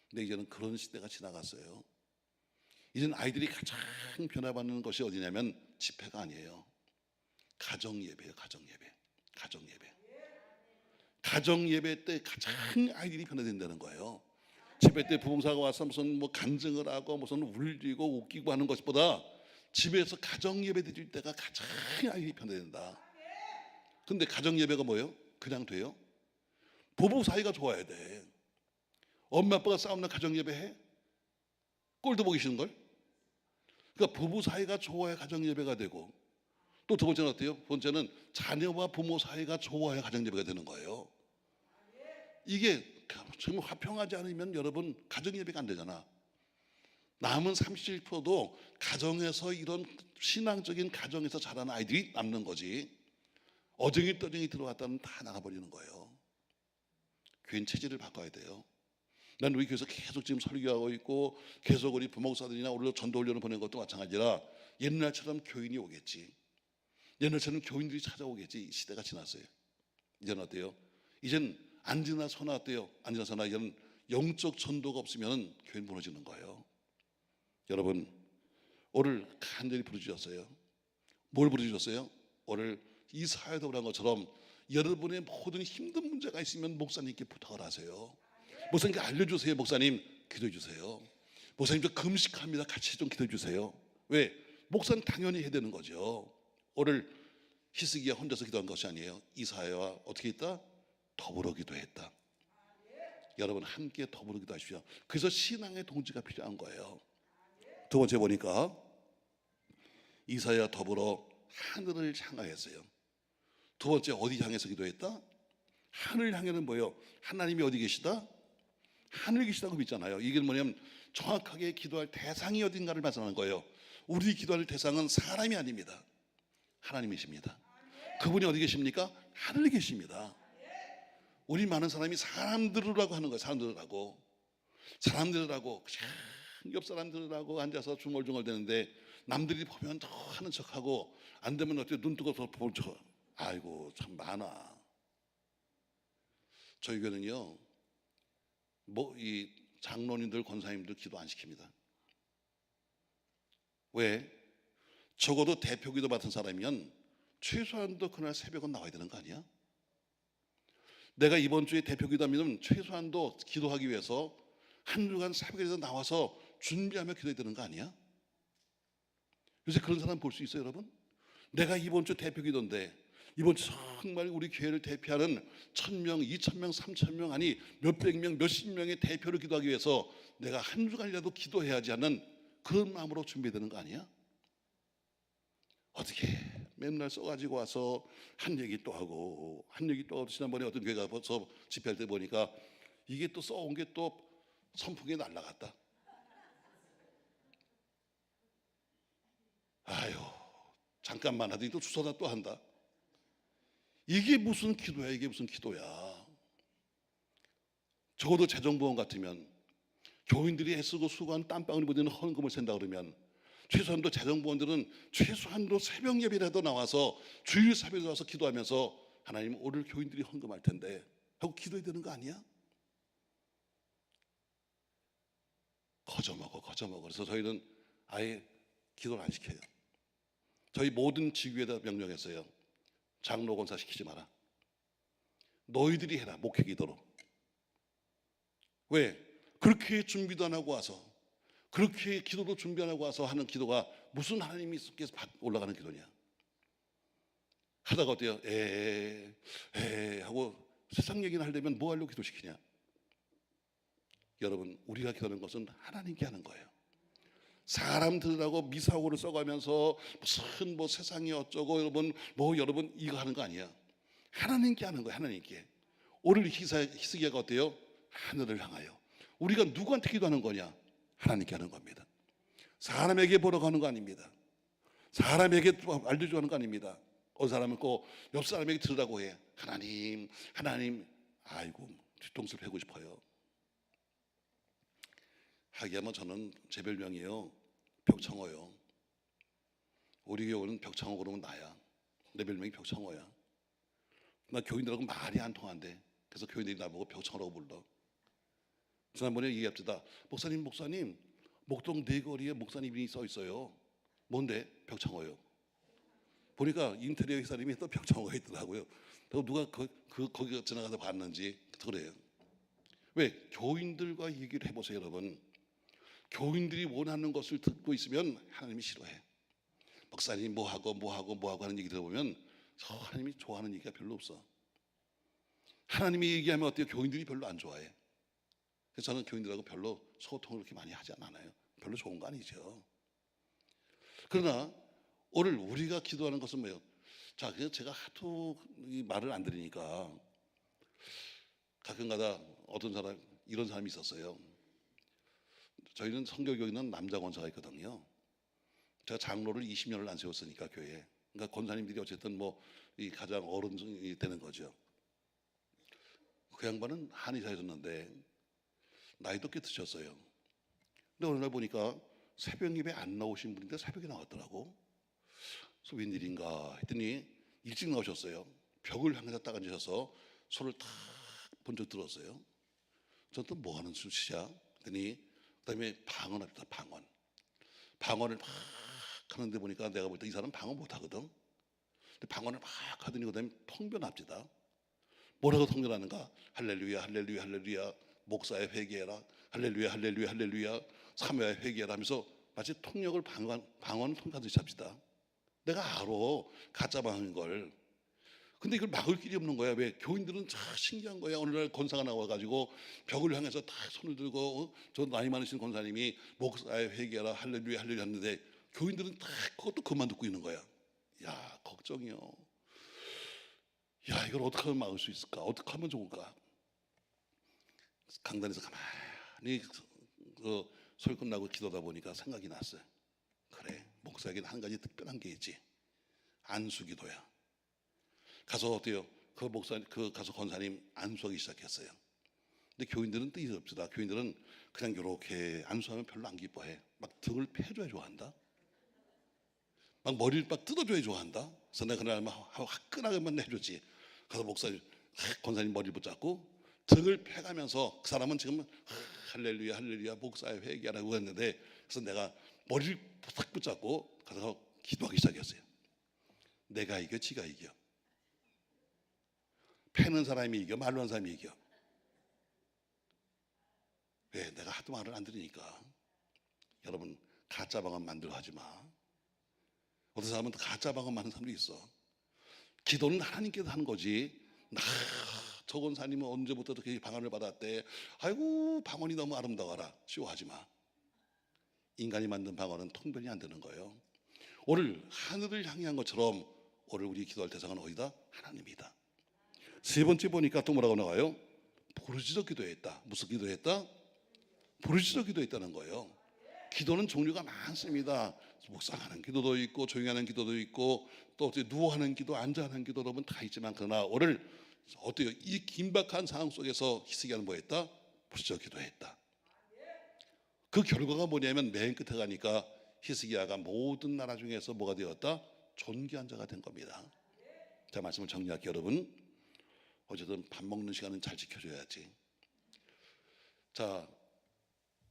근데 이제는 그런 시대가 지나갔어요. 이제는 아이들이 가장 변화받는 것이 어디냐면 집회가 아니에요. 가정예배예요. 가정예배. 가정예배. 가정예배 때 가장 아이들이 변화된다는 거예요. 집회 때 부흥사가 와서 무슨 뭐 간증을 하고 무슨 울리고 웃기고 하는 것보다 집에서 가정예배 드릴 때가 가장 아이들이 변화된다. 근데 가정예배가 뭐예요? 그냥 돼요? 부부 사이가 좋아야 돼. 엄마 아빠가 싸우면 가정예배 해? 꼴도 보기 싫은걸? 그러니까 부부 사이가 좋아야 가정예배가 되고, 또 두 번째는 어때요? 두 번째는 자녀와 부모 사이가 좋아야 가정예배가 되는 거예요. 이게 정말 화평하지 않으면 여러분 가정예배가 안 되잖아. 남은 37%도 가정에서 이런 신앙적인 가정에서 자라는 아이들이 남는 거지, 어정이 떠정이 들어왔다면 다 나가버리는 거예요. 교인 체질을 바꿔야 돼요. 난 우리 교회에서 계속 지금 설교하고 있고 계속 우리 부목사들이나 우리 전도 훈련을 보낸 것도 마찬가지라 옛날처럼 교인이 오겠지, 옛날처럼 교인들이 찾아오겠지. 시대가 지났어요. 이제는 어때요? 이젠 안지나 서나 어때요? 안지나 서나 이런 영적 전도가 없으면 교인 무너지는 거예요. 여러분 오늘 간절히 부르주셨어요. 뭘 부르주셨어요? 오늘 이 사회도 그런 것처럼 여러분의 모든 힘든 문제가 있으면 목사님께 부탁을 하세요. 목사님께 알려주세요. 목사님 기도해 주세요. 목사님 저 금식합니다. 같이 좀 기도해 주세요. 왜? 목사는 당연히 해야 되는 거죠. 오늘 히스기야 혼자서 기도한 것이 아니에요. 이사야와 어떻게 했다? 더불어 기도했다. 여러분 함께 더불어 기도하십시오. 그래서 신앙의 동지가 필요한 거예요. 두 번째 보니까 이사야 더불어 하늘을 향하였어요. 두 번째 어디 향해서 기도했다? 하늘 향해는 뭐예요? 하나님이 어디 계시다? 하늘 계시다고 믿잖아요. 이게 뭐냐면 정확하게 기도할 대상이 어딘가를 말씀하는 거예요. 우리 기도할 대상은 사람이 아닙니다. 하나님이십니다. 그분이 어디 계십니까? 하늘에 계십니다. 우리 많은 사람이 사람들이라고 하는 거예요. 사람들이라고 그냥 옆 사람들이라고 앉아서 중얼중얼 대는데 남들이 보면 더 하는 척하고 안 되면 어떻게 눈 뜨고 볼 척. 아이고 참 많아. 저희 교회는요 이 장로님들 권사님들 기도 안 시킵니다. 왜? 적어도 대표기도 맡은 사람이면 최소한도 그날 새벽은 나와야 되는 거 아니야? 내가 이번 주에 대표기도 하면 최소한도 기도하기 위해서 한 주간 새벽에서 나와서 준비하며 기도해야 되는 거 아니야? 요새 그런 사람 볼 수 있어요 여러분? 내가 이번 주 대표기도인데 이번 주 정말 우리 교회를 대표하는 1000명, 2000명, 3000명 아니 몇백 명, 몇십 명의 대표를 기도하기 위해서 내가 한 주간이라도 기도해야지 하는 그런 마음으로 준비되는 거 아니야? 어떻게 맨날 써가지고 와서 한 얘기 또 하고 한 얘기 또 하고. 지난번에 어떤 교회 가서 집회할 때 보니까 이게 또 써온 게 또 선풍기에 날라갔다. 아유 잠깐만 하더니 또 주워다 또 한다. 이게 무슨 기도야? 이게 무슨 기도야? 적어도 재정보험 같으면 교인들이 애쓰고 수고한 땀방울이 묻는 헌금을 센다 그러면 최소한도 재정보원들은 최소한도 새벽 예배라도 나와서 주일 사배에 와서 기도하면서 하나님 오늘 교인들이 헌금할 텐데 하고 기도해야 되는 거 아니야? 거저먹어. 그래서 저희는 아예 기도를 안 시켜요. 저희 모든 직위에다 명령했어요. 장로 권사 시키지 마라. 너희들이 해라. 목회 기도로. 왜? 그렇게 준비도 안 하고 와서 그렇게 기도도 준비 안 하고 와서 하는 기도가 무슨 하나님이 올라가는 기도냐? 하다가 어때요? 하고 세상 얘기를 하려면 뭐 하려고 기도시키냐? 여러분, 우리가 기도하는 것은 하나님께 하는 거예요. 사람 들으라고 미사고를 써가면서 무슨 뭐 세상이 어쩌고 여러분 이거 하는 거 아니야. 하나님께 하는 거예요. 하나님께. 오늘 히스기야가 어때요? 하늘을 향하여. 우리가 누구한테 기도하는 거냐? 하나님께 하는 겁니다. 사람에게 보러 가는 거 아닙니다. 사람에게 알려주는 거 아닙니다. 어느 사람은 꼭 옆 사람에게 들으라고 해. 하나님. 아이고, 뒤통수를 패고 싶어요. 하기야만 저는 제 별명이에요. 벽청어요. 우리 교회는 벽청어 그러면 나야. 내 별명이 벽청어야. 나 교인들하고 말이 안 통한대. 그래서 교인들이 나보고 벽청어라고 불러. 지난번에 얘기합시다. 목사님, 목동 네거리에 목사님이 써 있어요. 뭔데? 벽청어요. 보니까 인테리어 회사님이 또 벽청어가 있더라고요. 그래서 누가 거기 지나가서 봤는지 그래요. 왜? 교인들과 얘기를 해보세요, 여러분. 교인들이 원하는 것을 듣고 있으면 하나님이 싫어해. 목사님 뭐하고 하는 얘기 들어보면 하나님이 좋아하는 얘기가 별로 없어. 하나님이 얘기하면 어때요? 교인들이 별로 안 좋아해. 그래서 저는 교인들하고 별로 소통을 그렇게 많이 하지 않아요. 별로 좋은 거 아니죠. 그러나 오늘 우리가 기도하는 것은 뭐예요? 자, 그래서 제가 하도 이 말을 안 들으니까 가끔가다 어떤 사람 이런 사람이 있었어요. 저희는 성결교회는 남자 권사가 있거든요. 제가 장로를 20년을 안 세웠으니까 교회에. 그러니까 권사님들이 어쨌든 뭐 이 가장 어른이 되는 거죠. 그 양반은 한의사였는데 나이도 꽤 드셨어요. 근데 어느 날 보니까 새벽 예배 안 나오신 분인데 새벽에 나왔더라고. 그래서 웬일인가 했더니 일찍 나오셨어요. 벽을 향해서 딱 앉으셔서 손을 탁 번쩍 들었어요. 전 또 뭐 하는 수시야? 했더니 그다음에 방언합니다. 방언을 막 하는데 보니까 내가 볼 때 이 사람 방언 못 하거든. 근데 방언을 막 하더니 그다음에 통변합니다. 뭐라고 통변하는가? 할렐루야, 목사에 회개해라. 할렐루야, 사모에 회개해라 하면서 마치 통역을 방언을 통하듯이 합시다. 내가 알아, 가짜 방언인 걸. 근데 이걸 막을 길이 없는 거야. 왜? 교인들은 참 신기한 거야. 어느 날 권사가 나와가지고 벽을 향해서 다 손을 들고 저 나이 많으신 권사님이 목사에 회개하라 할렐루야 하는데 교인들은 다 그것도 그만 듣고 있는 거야. 야, 걱정이요. 야, 이걸 어떻게 하면 막을 수 있을까? 어떻게 하면 좋을까? 강단에서 가만히 소리 끝나고 기도하다 보니까 생각이 났어요. 그래, 목사에게는 한 가지 특별한 게 있지. 안수기도야. 가서 어때요? 가서 권사님 안수하기 시작했어요. 근데 교인들은 뜻이 없다. 교인들은 그냥 이렇게 안수하면 별로 안 기뻐해. 막 등을 패줘야 좋아한다. 막 머리를 막 뜯어줘야 좋아한다. 그래서 내가 그날 막 화끈하게만 해줬지. 가서 권사님 머리 붙잡고 등을 패가면서 그 사람은 지금 할렐루야 목사의 회개하라고 했는데 그래서 내가 머리를 탁 붙잡고 가서 기도하기 시작했어요. 내가 이겨, 지가 이겨. 패는 사람이 이겨, 말로 하는 사람이 이겨. 왜? 내가 하도 말을 안 들으니까. 여러분, 가짜 방언 만들어 하지 마. 어떤 사람은 가짜 방언 하는 사람도 있어. 기도는 하나님께서 하는 거지. 저 권사님은 언제부터 그렇게 방언을 받았대. 아이고, 방언이 너무 아름다워라. 쇼하지 마. 인간이 만든 방언은 통변이 안 되는 거예요. 오늘 하늘을 향한 것처럼 오늘 우리 기도할 대상은 어디다? 하나님이다. 세 번째 보니까 또 뭐라고 나와요? 부르짖어 기도했다. 무슨 기도했다? 부르짖어 기도했다는 거예요. 기도는 종류가 많습니다. 묵상하는 기도도 있고 조용히 하는 기도도 있고 또 누워 하는 기도, 앉아 하는 기도 여러분 다 있지만 그러나 오늘 어때요? 이 긴박한 상황 속에서 히스기야는 뭐했다? 부르짖어 기도했다. 그 결과가 뭐냐면 맨 끝에 가니까 히스기야가 모든 나라 중에서 뭐가 되었다? 존귀한 자가 된 겁니다. 자, 말씀을 정리할게요, 여러분. 어쨌든 밥 먹는 시간은 잘 지켜줘야지. 자,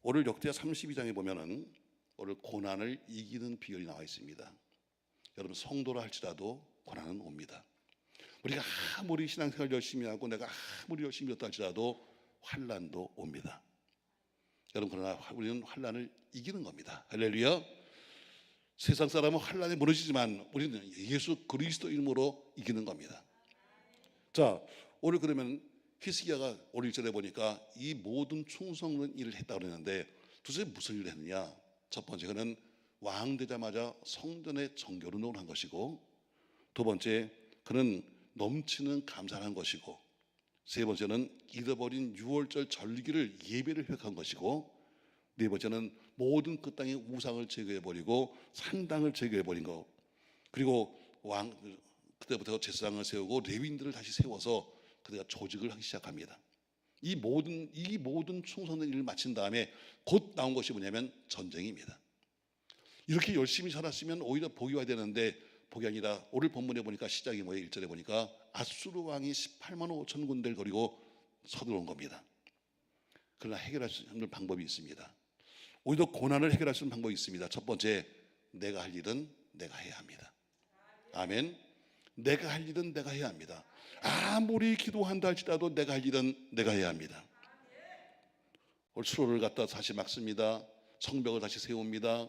오늘 역대하 32장에 보면은 오늘 고난을 이기는 비결이 나와 있습니다. 여러분, 성도라 할지라도 고난은 옵니다. 우리가 아무리 신앙생활 열심히 하고 내가 아무리 열심히 했다 할지라도 환난도 옵니다. 여러분, 그러나 우리는 환난을 이기는 겁니다. 할렐루야. 세상 사람은 환난에 무너지지만 우리는 예수 그리스도 이름으로 이기는 겁니다. 자, 오늘 그러면 히스기야가 오늘 1절에 보니까 이 모든 충성된 일을 했다고 그랬는데 도대체 무슨 일을 했느냐? 첫 번째, 그는 왕 되자마자 성전의 정결운동을 한 것이고, 두 번째, 그는 넘치는 감사를 한 것이고, 세 번째는 잃어버린 6월절 절기를 예배를 회복한 것이고, 네 번째는 모든 그 땅의 우상을 제거해버리고 산당을 제거해버린 것, 그리고 그때부터 제사장을 세우고 레위인들을 다시 세워서 그대가 조직을 하기 시작합니다. 이 모든 충성된 일을 마친 다음에 곧 나온 것이 뭐냐면 전쟁입니다. 이렇게 열심히 살았으면 오히려 복이 와야 되는데 복이 아니라 오늘 본문에 보니까 시작이 뭐예요? 1절에 보니까 아수르 왕이 18만 5천 군대를 거리고 서들어온 겁니다. 그러나 해결할 수 있는 방법이 있습니다. 오히려 고난을 해결할 수 있는 방법이 있습니다. 첫 번째, 내가 할 일은 내가 해야 합니다. 아멘. 내가 할 일은 내가 해야 합니다. 아무리 기도한다 할지라도 내가 할 일은 내가 해야 합니다. 오늘 수로를 갖다 다시 막습니다. 성벽을 다시 세웁니다.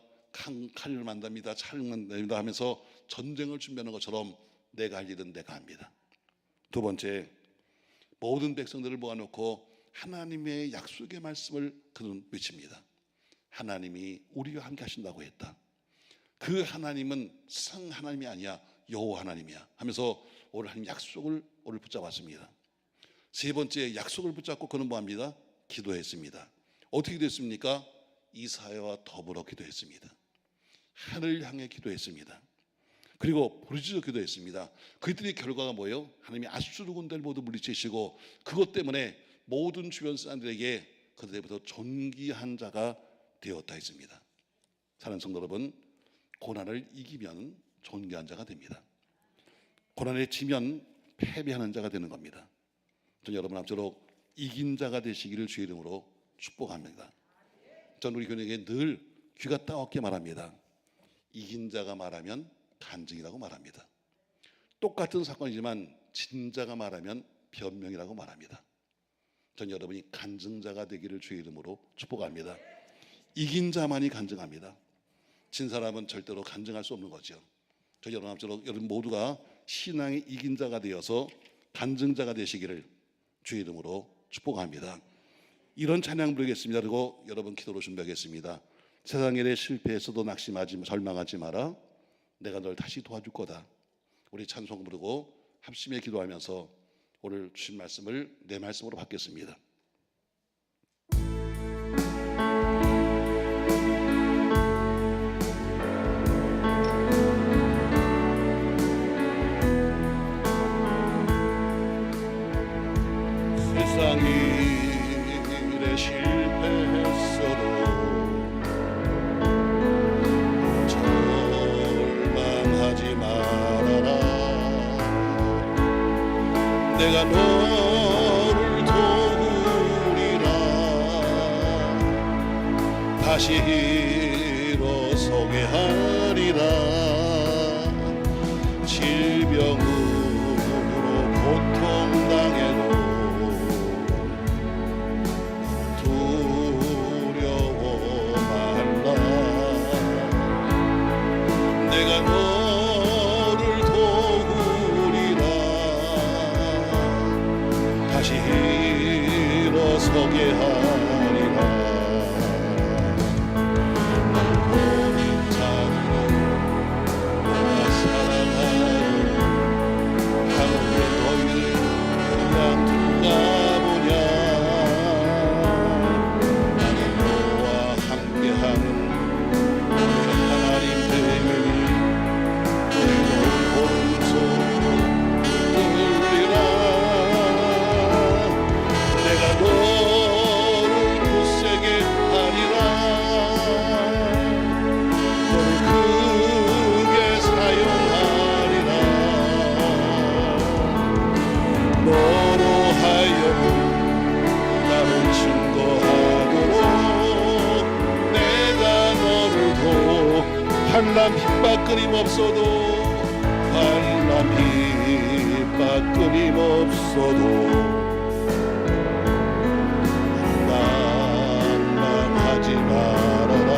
칼을 만듭니다. 차를 만듭니다 하면서 전쟁을 준비하는 것처럼 내가 할 일은 내가 합니다. 두 번째, 모든 백성들을 모아놓고 하나님의 약속의 말씀을 그는 외칩니다. 하나님이 우리와 함께 하신다고 했다. 그 하나님은 상 하나님이 아니야, 여호와 하나님이야 하면서 오늘 하나님 약속을 오늘 붙잡았습니다. 세 번째, 약속을 붙잡고 그는 뭐합니다? 기도했습니다. 어떻게 기도했습니까? 이사야와 더불어 기도했습니다. 하늘을 향해 기도했습니다. 그리고 부르짖어 기도했습니다. 그랬더니 결과가 뭐예요? 하나님이 아수르 군대를 모두 물리치시고 그것 때문에 모든 주변 사람들에게 그때부터 존귀한 자가 되었다 했습니다. 사랑하는 성도 여러분, 고난을 이기면 존귀한 자가 됩니다. 고난에 지면 패배하는 자가 되는 겁니다. 전 여러분 앞으로 이긴 자가 되시기를 주의 이름으로 축복합니다. 전 우리 교회에게 늘 귀가 따갑게 말합니다. 이긴 자가 말하면 간증이라고 말합니다. 똑같은 사건이지만 진 자가 말하면 변명이라고 말합니다. 전 여러분이 간증자가 되기를 주의 이름으로 축복합니다. 이긴 자만이 간증합니다. 진 사람은 절대로 간증할 수 없는 거죠. 저 여러분 앞으로 여러분 모두가 신앙의 이긴 자가 되어서 간증자가 되시기를 주의 이름으로 축복합니다. 이런 찬양 부르겠습니다. 그리고 여러분 기도로 준비하겠습니다. 세상에 대해 실패했어도 낙심하지 절망하지 마라. 내가 널 다시 도와줄 거다. 우리 찬송 부르고 합심해 기도하면서 오늘 주신 말씀을 내 말씀으로 받겠습니다. 세상이 일에 실패했어도 절망하지 말아라. 내가 너를 도우리라. 다시 일어서게 하리라. 질병으로 고통당해도 두려워 말라. 내가 너를 도우리라. 다시 일어서게 하리라. 널 보는 자들은 너와 사랑하여 하늘의 너희를 그냥 두가 보냐. 나는 너와 함께하는 너의 하나님 되리니 너희도 오른손으로 들으리라. 내가 너를 굳세게 하리라. 너를 크게 사용하리라. 너로 하여금 나를 증거하도록 내가 너를 도 환난 핍박 끊임없어도 환난 핍박 끊임없어도 낭만하지 말아라.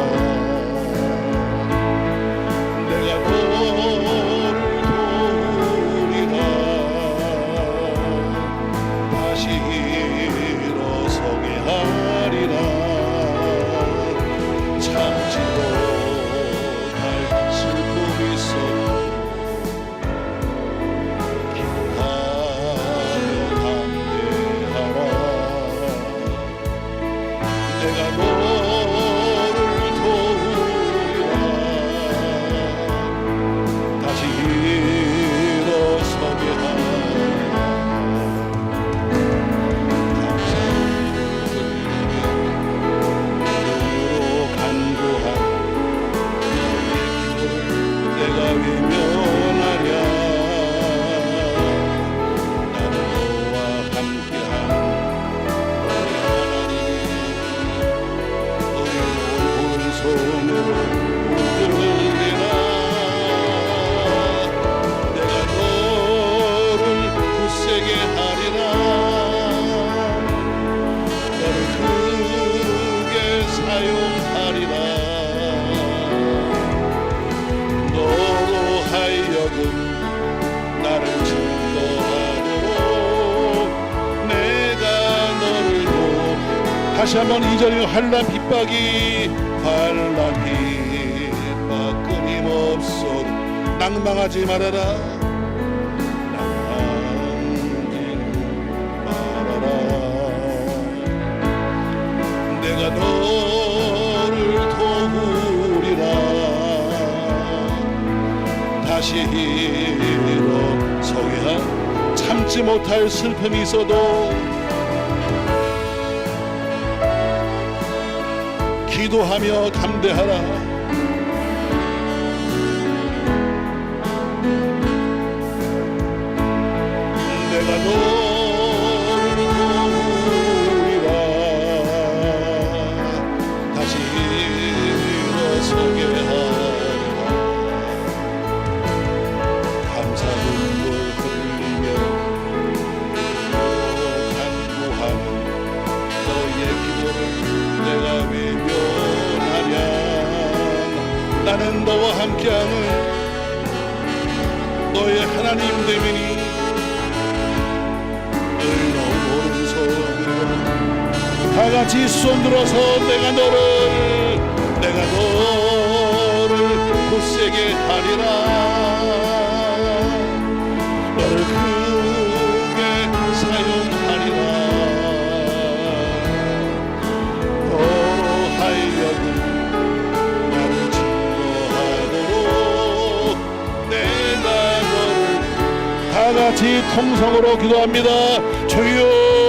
다시 한번 이 자리에 환난 핍박이 끊임없어 낭망하지 말아라 내가 너를 도우리라 다시 일어서야 참지 못할 슬픔이 있어도 기도하며 담대하라 내가 너를 도우리라 다시 일어서게 하리라 감사 눈물 흘리며 간구하는 너의 기도를 내가 외면하랴 나는 너와 함께하는 너의 하나님 되미니 너희는 오른손으로 다같이 손들어서 내가 너를 굳세게 하리라 너를 크게 사용하리라 너로 하여금 나를 증거하도록 내가 너를 다같이 통성으로 기도합니다. 주여